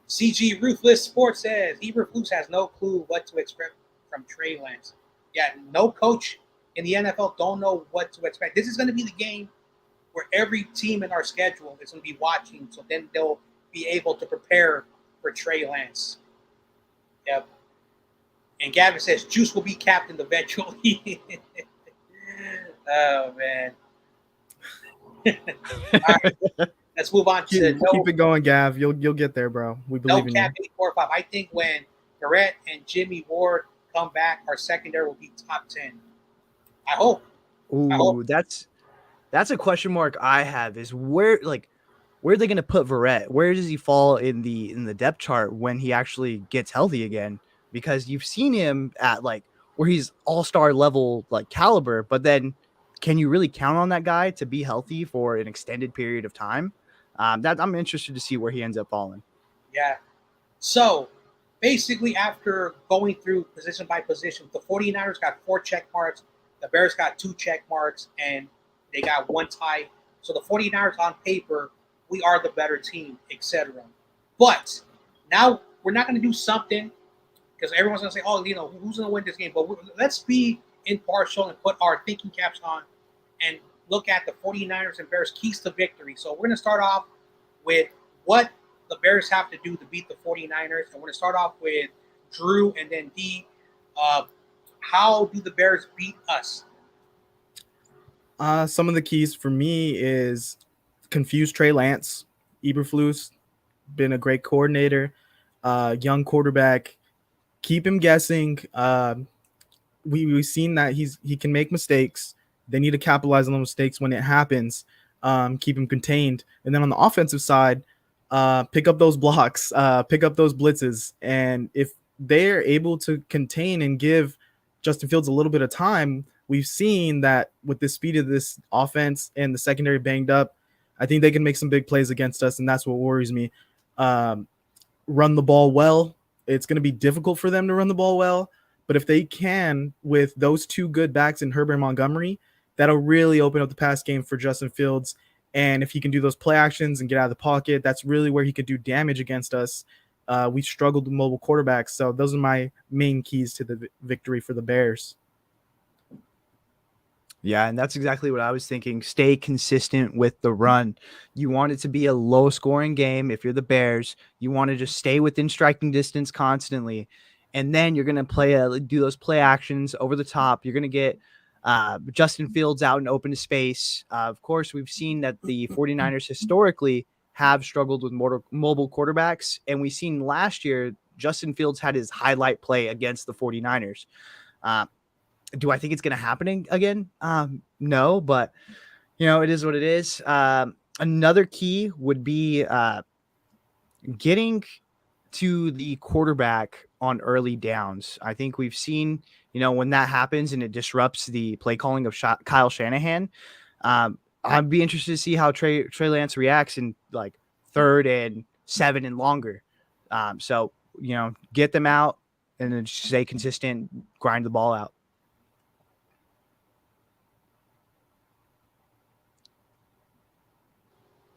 CG Ruthless Sports says Eberflus has no clue what to expect from Trey Lance. Yeah, no coach in the NFL don't know what to expect. This is going to be the game where every team in our schedule is going to be watching, so then they'll be able to prepare for Trey Lance. Yep. And Gavin says Juice will be captain eventually. Oh man. All right, let's move on to
Keep it going, Gav. You'll get there, bro. We
no
believe in
cap
you.
845. I think when Barrett and Jimmy Ward come back, our secondary will be top 10. I hope.
Ooh, that's a question mark I have is where are they going to put Verrett? Where does he fall in the depth chart when he actually gets healthy again? Because you've seen him at where he's all-star level caliber, but then can you really count on that guy to be healthy for an extended period of time? That I'm interested to see where he ends up falling.
Yeah. So basically, after going through position by position, the 49ers got 4 check marks, the Bears got 2 check marks, and they got 1 tie. So the 49ers on paper, we are the better team, etc. But now we're not going to do something because everyone's going to say, oh, who's going to win this game? But let's be impartial and put our thinking caps on and look at the 49ers and Bears keys to victory. So we're going to start off with what the Bears have to do to beat the 49ers. And we're going to start off with Drew and then D. How do the Bears beat us?
Some of the keys for me is confuse Trey Lance. Eberflus been a great coordinator, young quarterback. Keep him guessing. We've seen that he can make mistakes. They need to capitalize on those mistakes when it happens. Keep him contained, and then on the offensive side, pick up those blocks, pick up those blitzes, and if they're able to contain and give Justin Fields a little bit of time, we've seen that with the speed of this offense and the secondary banged up, I think they can make some big plays against us, and that's what worries me. Run the ball well. It's going to be difficult for them to run the ball well, but if they can, with those 2 good backs in Herbert and Montgomery, that'll really open up the pass game for Justin Fields. And if he can do those play actions and get out of the pocket, that's really where he could do damage against us. We struggled with mobile quarterbacks, so those are my main keys to the victory for the Bears.
Yeah, and that's exactly what I was thinking. Stay consistent with the run. You want it to be a low-scoring game. If you're the Bears, you want to just stay within striking distance constantly, and then you're going to do those play actions over the top. You're going to get Justin Fields out and open to space. Of course, we've seen that the 49ers historically have struggled with mobile quarterbacks, and we've seen last year Justin Fields had his highlight play against the 49ers. Do I think it's going to happen again? No, but it is what it is. Another key would be getting to the quarterback on early downs. I think we've seen, when that happens and it disrupts the play calling of Kyle Shanahan. I'd be interested to see how Trey Lance reacts in 3rd and 7 and longer. So get them out and then stay consistent, grind the ball out.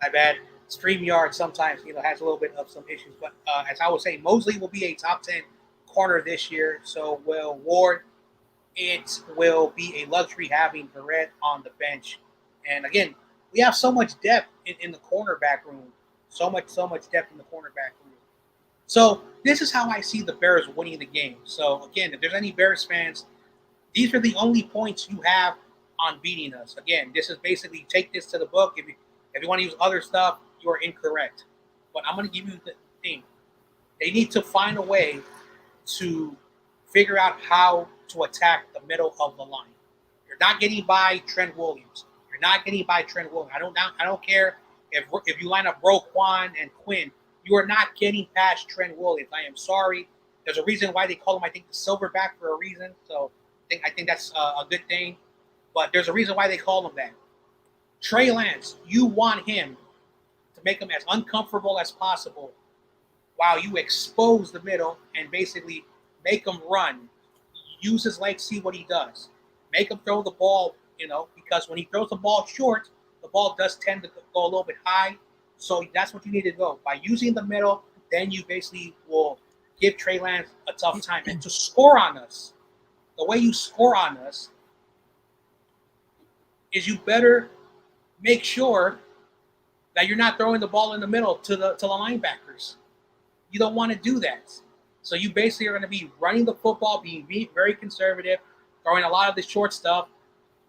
My bad. StreamYard sometimes, has a little bit of some issues. But as I was saying, Mosley will be a top 10 corner this year. So will Ward. It will be a luxury having Barrett on the bench. And again, we have so much depth in the cornerback room. So much depth in the cornerback room. So this is how I see the Bears winning the game. So again, if there's any Bears fans, these are the only points you have on beating us. Again, this is basically take this to the book. If you want to use other stuff, you are incorrect. But I'm going to give you the thing. They need to find a way to figure out how to attack the middle of the line. You're not getting by Trent Williams. You're not getting by Trent Williams. I don't care if you line up Roquan and Quinn. You are not getting past Trent Williams. I am sorry. There's a reason why they call him, I think, the silverback for a reason. So I think that's a good thing. But there's a reason why they call him that. Trey Lance, you want him to make him as uncomfortable as possible while you expose the middle and basically make him run. Use his legs, see what he does. Make him throw the ball, because when he throws the ball short, the ball does tend to go a little bit high. So that's what you need to go. By using the middle, then you basically will give Trey Lance a tough time. And to score on us, the way you score on us is you better make sure that you're not throwing the ball in the middle to the linebackers. You don't want to do that. So you basically are going to be running the football, being very conservative, throwing a lot of the short stuff,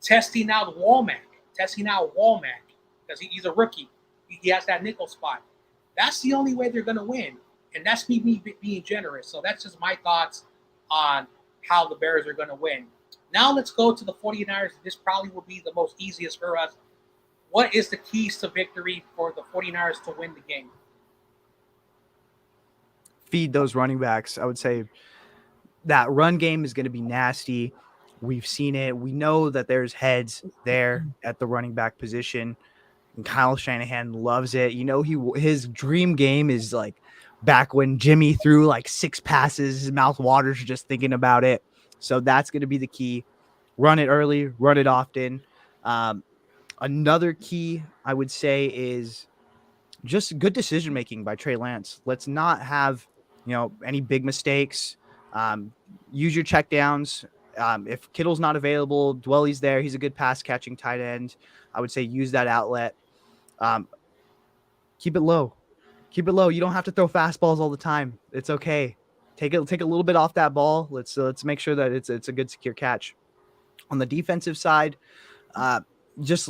testing out Walmack because he's a rookie. He has that nickel spot. That's the only way they're going to win. And that's me being generous. So that's just my thoughts on how the Bears are going to win. Now let's go to the 49ers. This probably will be the most easiest for us. What is the keys to victory for the 49ers to win the game?
Feed those running backs. I would say that run game is going to be nasty. We've seen it. We know that there's heads there at the running back position. And Kyle Shanahan loves it. You know, his dream game is like back when Jimmy threw like 6 passes, his mouth waters just thinking about it. So that's going to be the key. Run it early, run it often. Another key I would say is just good decision making by Trey Lance. Let's not have, any big mistakes. Use your check downs. If Kittle's not available, Dwelly's there. He's a good pass catching tight end. I would say use that outlet. Keep it low. Keep it low. You don't have to throw fastballs all the time. It's okay. Take a little bit off that ball. Let's make sure that it's a good secure catch. On the defensive side, just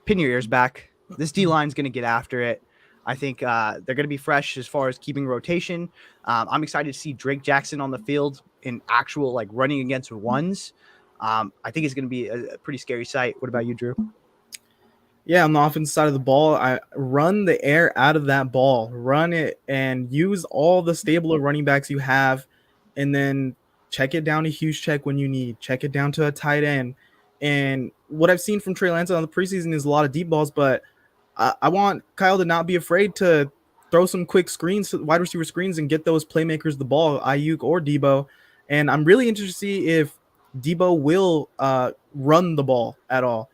pin your ears back. This D line's going to get after it. I think they're going to be fresh as far as keeping rotation. I'm excited to see Drake Jackson on the field in actual like running against ones. I think it's going to be a pretty scary sight. What about you, Drew?
Yeah, on the offensive side of the ball, I run the air out of that ball, run it, and use all the stable of running backs you have, and then check it down to huge check when you need, check it down to a tight end. And what I've seen from Trey Lance on the preseason is a lot of deep balls, but I want Kyle to not be afraid to throw some quick screens, wide receiver screens, and get those playmakers the ball, Ayuk or Debo. And I'm really interested to see if Debo will run the ball at all.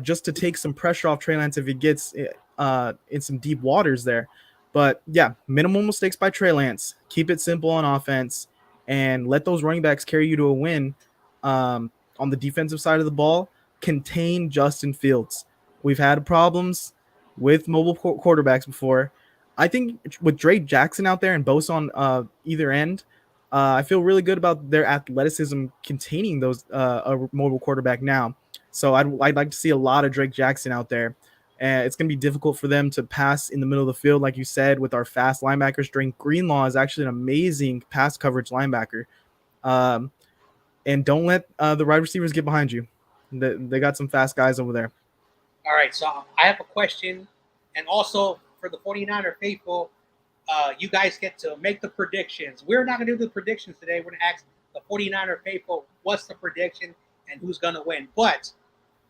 Just to take some pressure off Trey Lance if he gets in some deep waters there. But yeah, minimal mistakes by Trey Lance. Keep it simple on offense and let those running backs carry you to a win. On the defensive side of the ball, contain Justin Fields. We've had problems with mobile quarterbacks before. I think with Drake Jackson out there and Bosa on either end, I feel really good about their athleticism containing those a mobile quarterback now. So I'd like to see a lot of Drake Jackson out there. And it's going to be difficult for them to pass in the middle of the field, like you said, with our fast linebackers. Drake Greenlaw is actually an amazing pass coverage linebacker. And don't let the wide receivers get behind you. They got some fast guys over there.
All right, so I have a question. And also for the 49er faithful, you guys get to make the predictions. We're not going to do the predictions today. We're going to ask the 49er faithful what's the prediction and who's going to win. But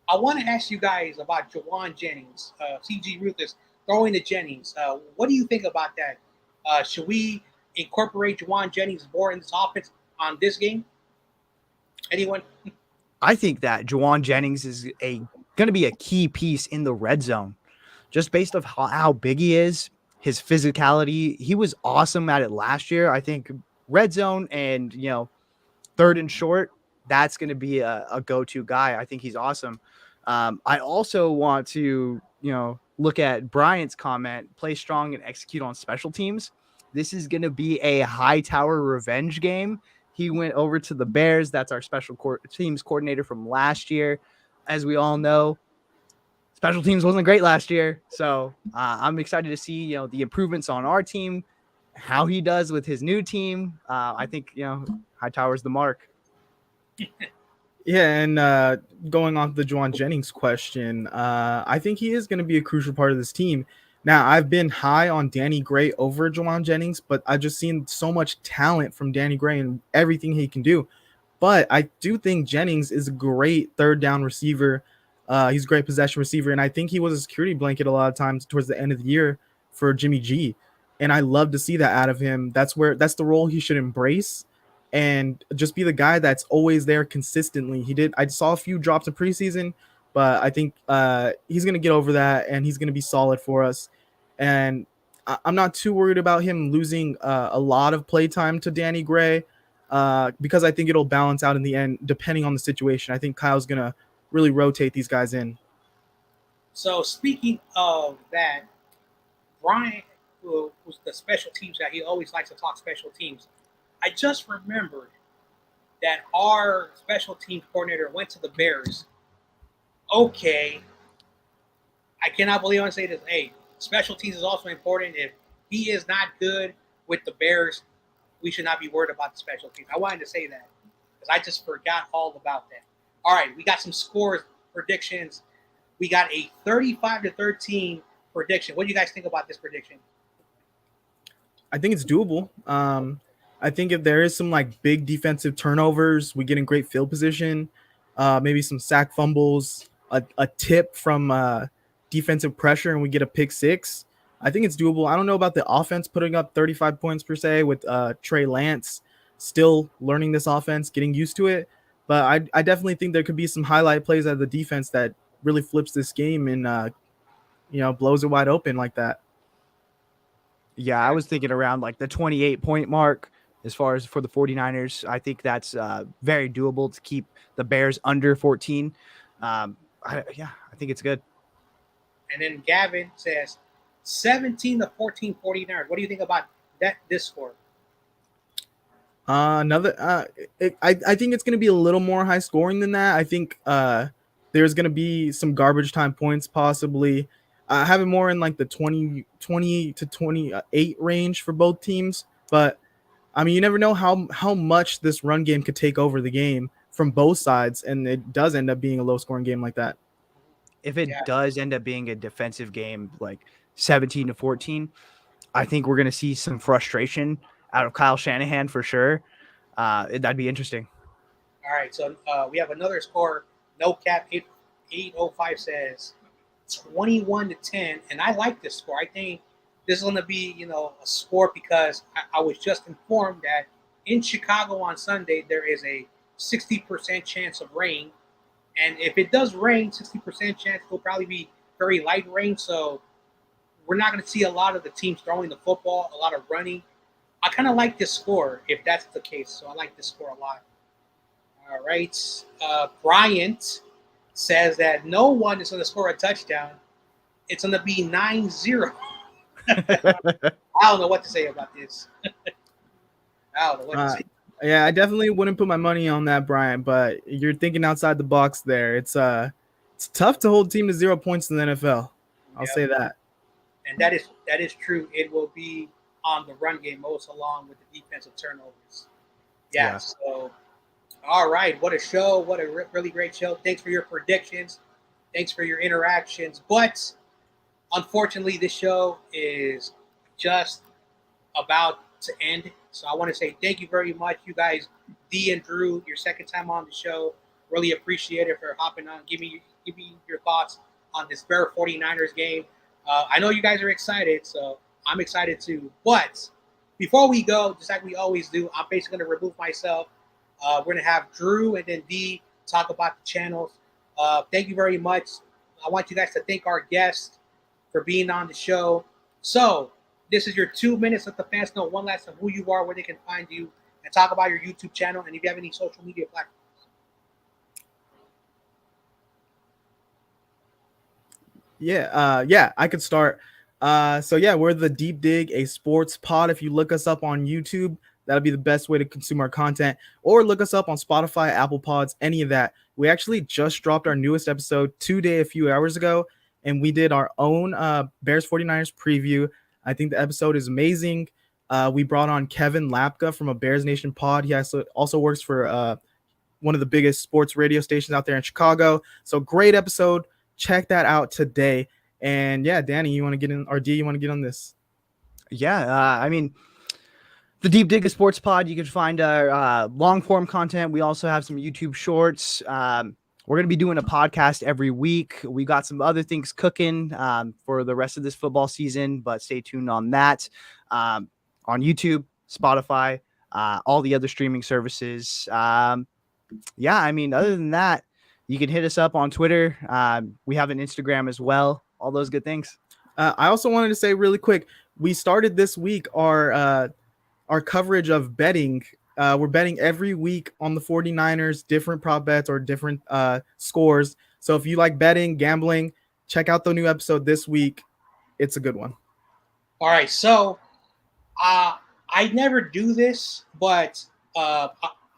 I want to ask you guys about Jawan Jennings. CG Ruthless throwing to Jennings. What do you think about that? Should we incorporate Jawan Jennings more in this offense on this game? Anyone?
I think that Jawan Jennings is going to be a key piece in the red zone, just based off how big he is, his physicality. He was awesome at it last year. I think red zone and third and short, that's going to be a go-to guy. I think he's awesome. I also want to, look at Bryant's comment, play strong and execute on special teams. This is going to be a high tower revenge game. He went over to the Bears. That's our special teams coordinator from last year. As we all know, special teams wasn't great last year. So I'm excited to see, the improvements on our team, how he does with his new team. I think, high tower's the mark.
Yeah, and going off the Jawan Jennings question, I think he is going to be a crucial part of this team. Now, I've been high on Danny Gray over Jawan Jennings, but I've just seen so much talent from Danny Gray and everything he can do. But I do think Jennings is a great third down receiver. He's a great possession receiver, and I think he was a security blanket a lot of times towards the end of the year for Jimmy G. And I love to see that out of him. That's the role he should embrace and just be the guy that's always there consistently. I saw a few drops in preseason, but I think he's going to get over that and he's going to be solid for us. And I'm not too worried about him losing a lot of play time to Danny Gray because I think it'll balance out in the end, depending on the situation. I think Kyle's going to really rotate these guys in.
So speaking of that, Brian, who's the special teams guy, he always likes to talk special teams. I just remembered that our special teams coordinator went to the Bears. Okay, I cannot believe I'm saying this. Hey, special teams is also important. If he is not good with the Bears, we should not be worried about the special teams. I wanted to say that because I just forgot all about that. All right, we got some scores predictions. We got a 35-13 prediction. What do you guys think about this prediction?
I think it's doable. I think if there is some like big defensive turnovers, we get in great field position, maybe some sack fumbles, a tip from defensive pressure, and we get a pick six. I think it's doable. I don't know about the offense putting up 35 points per se with Trey Lance still learning this offense, getting used to it. But I definitely think there could be some highlight plays out of the defense that really flips this game and blows it wide open like that.
Yeah, I was thinking around like the 28-point mark as far as for the 49ers. I think that's very doable to keep the Bears under 14. I think it's good.
And then Gavin says 17-14 49ers. What do you think about this score?
I think it's going to be a little more high scoring than that. I think there's going to be some garbage time points possibly. I have it more in like the 20 to 28 range for both teams. But, I mean, you never know how much this run game could take over the game from both sides, and it does end up being a low-scoring game like that.
If it does end up being a defensive game like 17-14, I think we're going to see some frustration out of Kyle Shanahan for sure. That'd be interesting.
All right, so we have another score. No Cap 805 says 21-10, and I like this score. I think this is going to be, a score because I was just informed that in Chicago on Sunday there is a 60% chance of rain, and if it does rain, 60% chance it'll probably be very light rain. So we're not going to see a lot of the teams throwing the football, a lot of running. I kind of like this score if that's the case. So I like this score a lot. All right, Bryant says that no one is going to score a touchdown. It's going to be 9-0. I don't know what to say about this. I don't know what to say.
Yeah, I definitely wouldn't put my money on that, Brian, but you're thinking outside the box there. It's tough to hold a team to 0 points in the NFL. I'll say that.
And that is true. It will be on the run game most along with the defensive turnovers. Yeah. So, all right. What a show. What a really great show. Thanks for your predictions. Thanks for your interactions. But unfortunately, this show is just about to end. So I want to say thank you very much, you guys. D and Drew, your second time on the show. Really appreciate it for hopping on. Give me your thoughts on this Bear 49ers game. I know you guys are excited, so I'm excited too. But before we go, just like we always do, I'm basically going to remove myself. We're going to have Drew and then D talk about the channels. Thank you very much. I want you guys to thank our guests for being on the show. So this is your 2 minutes. Let the fans know one last time who you are, where they can find you, and talk about your YouTube channel and if you have any social media platforms.
Yeah, I could start. We're the Deep Dig, a sports pod. If you look us up on YouTube, that'll be the best way to consume our content, or look us up on Spotify, Apple Pods, any of that. We actually just dropped our newest episode today, a few hours ago, and we did our own Bears 49ers preview. I think the episode is amazing. We brought on Kevin Lapka from a Bears Nation pod. He also works for one of the biggest sports radio stations out there in Chicago. So great episode. Check that out today. And yeah, Danny, you want to get in, or D, you want to get on this?
Yeah, the Deep Dig Sports Pod, you can find our long form content. We also have some YouTube shorts. We're going to be doing a podcast every week. We got some other things cooking for the rest of this football season, but stay tuned on that. On YouTube, Spotify, all the other streaming services. Other than that, you can hit us up on Twitter. We have an Instagram as well. All those good things.
I also wanted to say really quick, we started this week our coverage of betting. We're betting every week on the 49ers, different prop bets or different scores. So if you like betting, gambling, check out the new episode this week. It's a good one.
All right, so I never do this, but I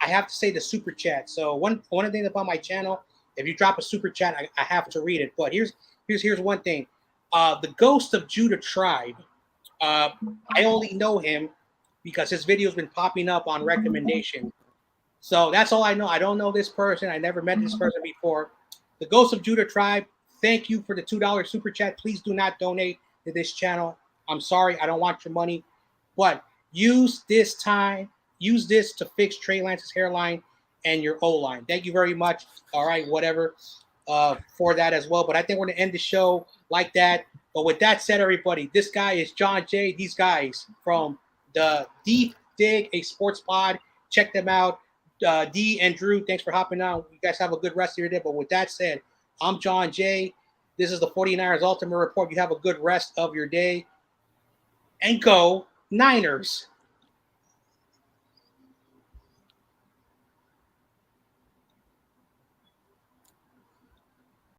have to say the super chat. So one of the things about my channel, if you drop a super chat, I have to read it. But here's one thing. The Ghost of Judah Tribe. I only know him because his video's been popping up on recommendation. So that's all I know. I don't know this person. I never met this person before. The Ghost of Judah Tribe, thank you for the $2 super chat. Please do not donate to this channel. I'm sorry. I don't want your money. But use this to fix Trey Lance's hairline and your O-line. Thank you very much. All right, whatever, for that as well. But I think we're going to end the show like that. But with that said, everybody, this guy is John J. These guys from the Deep Dig, a sports pod. Check them out. D and Drew, thanks for hopping on. You guys have a good rest of your day. But with that said, I'm John J. This is the 49ers Ultimate Report. You have a good rest of your day. And go Niners.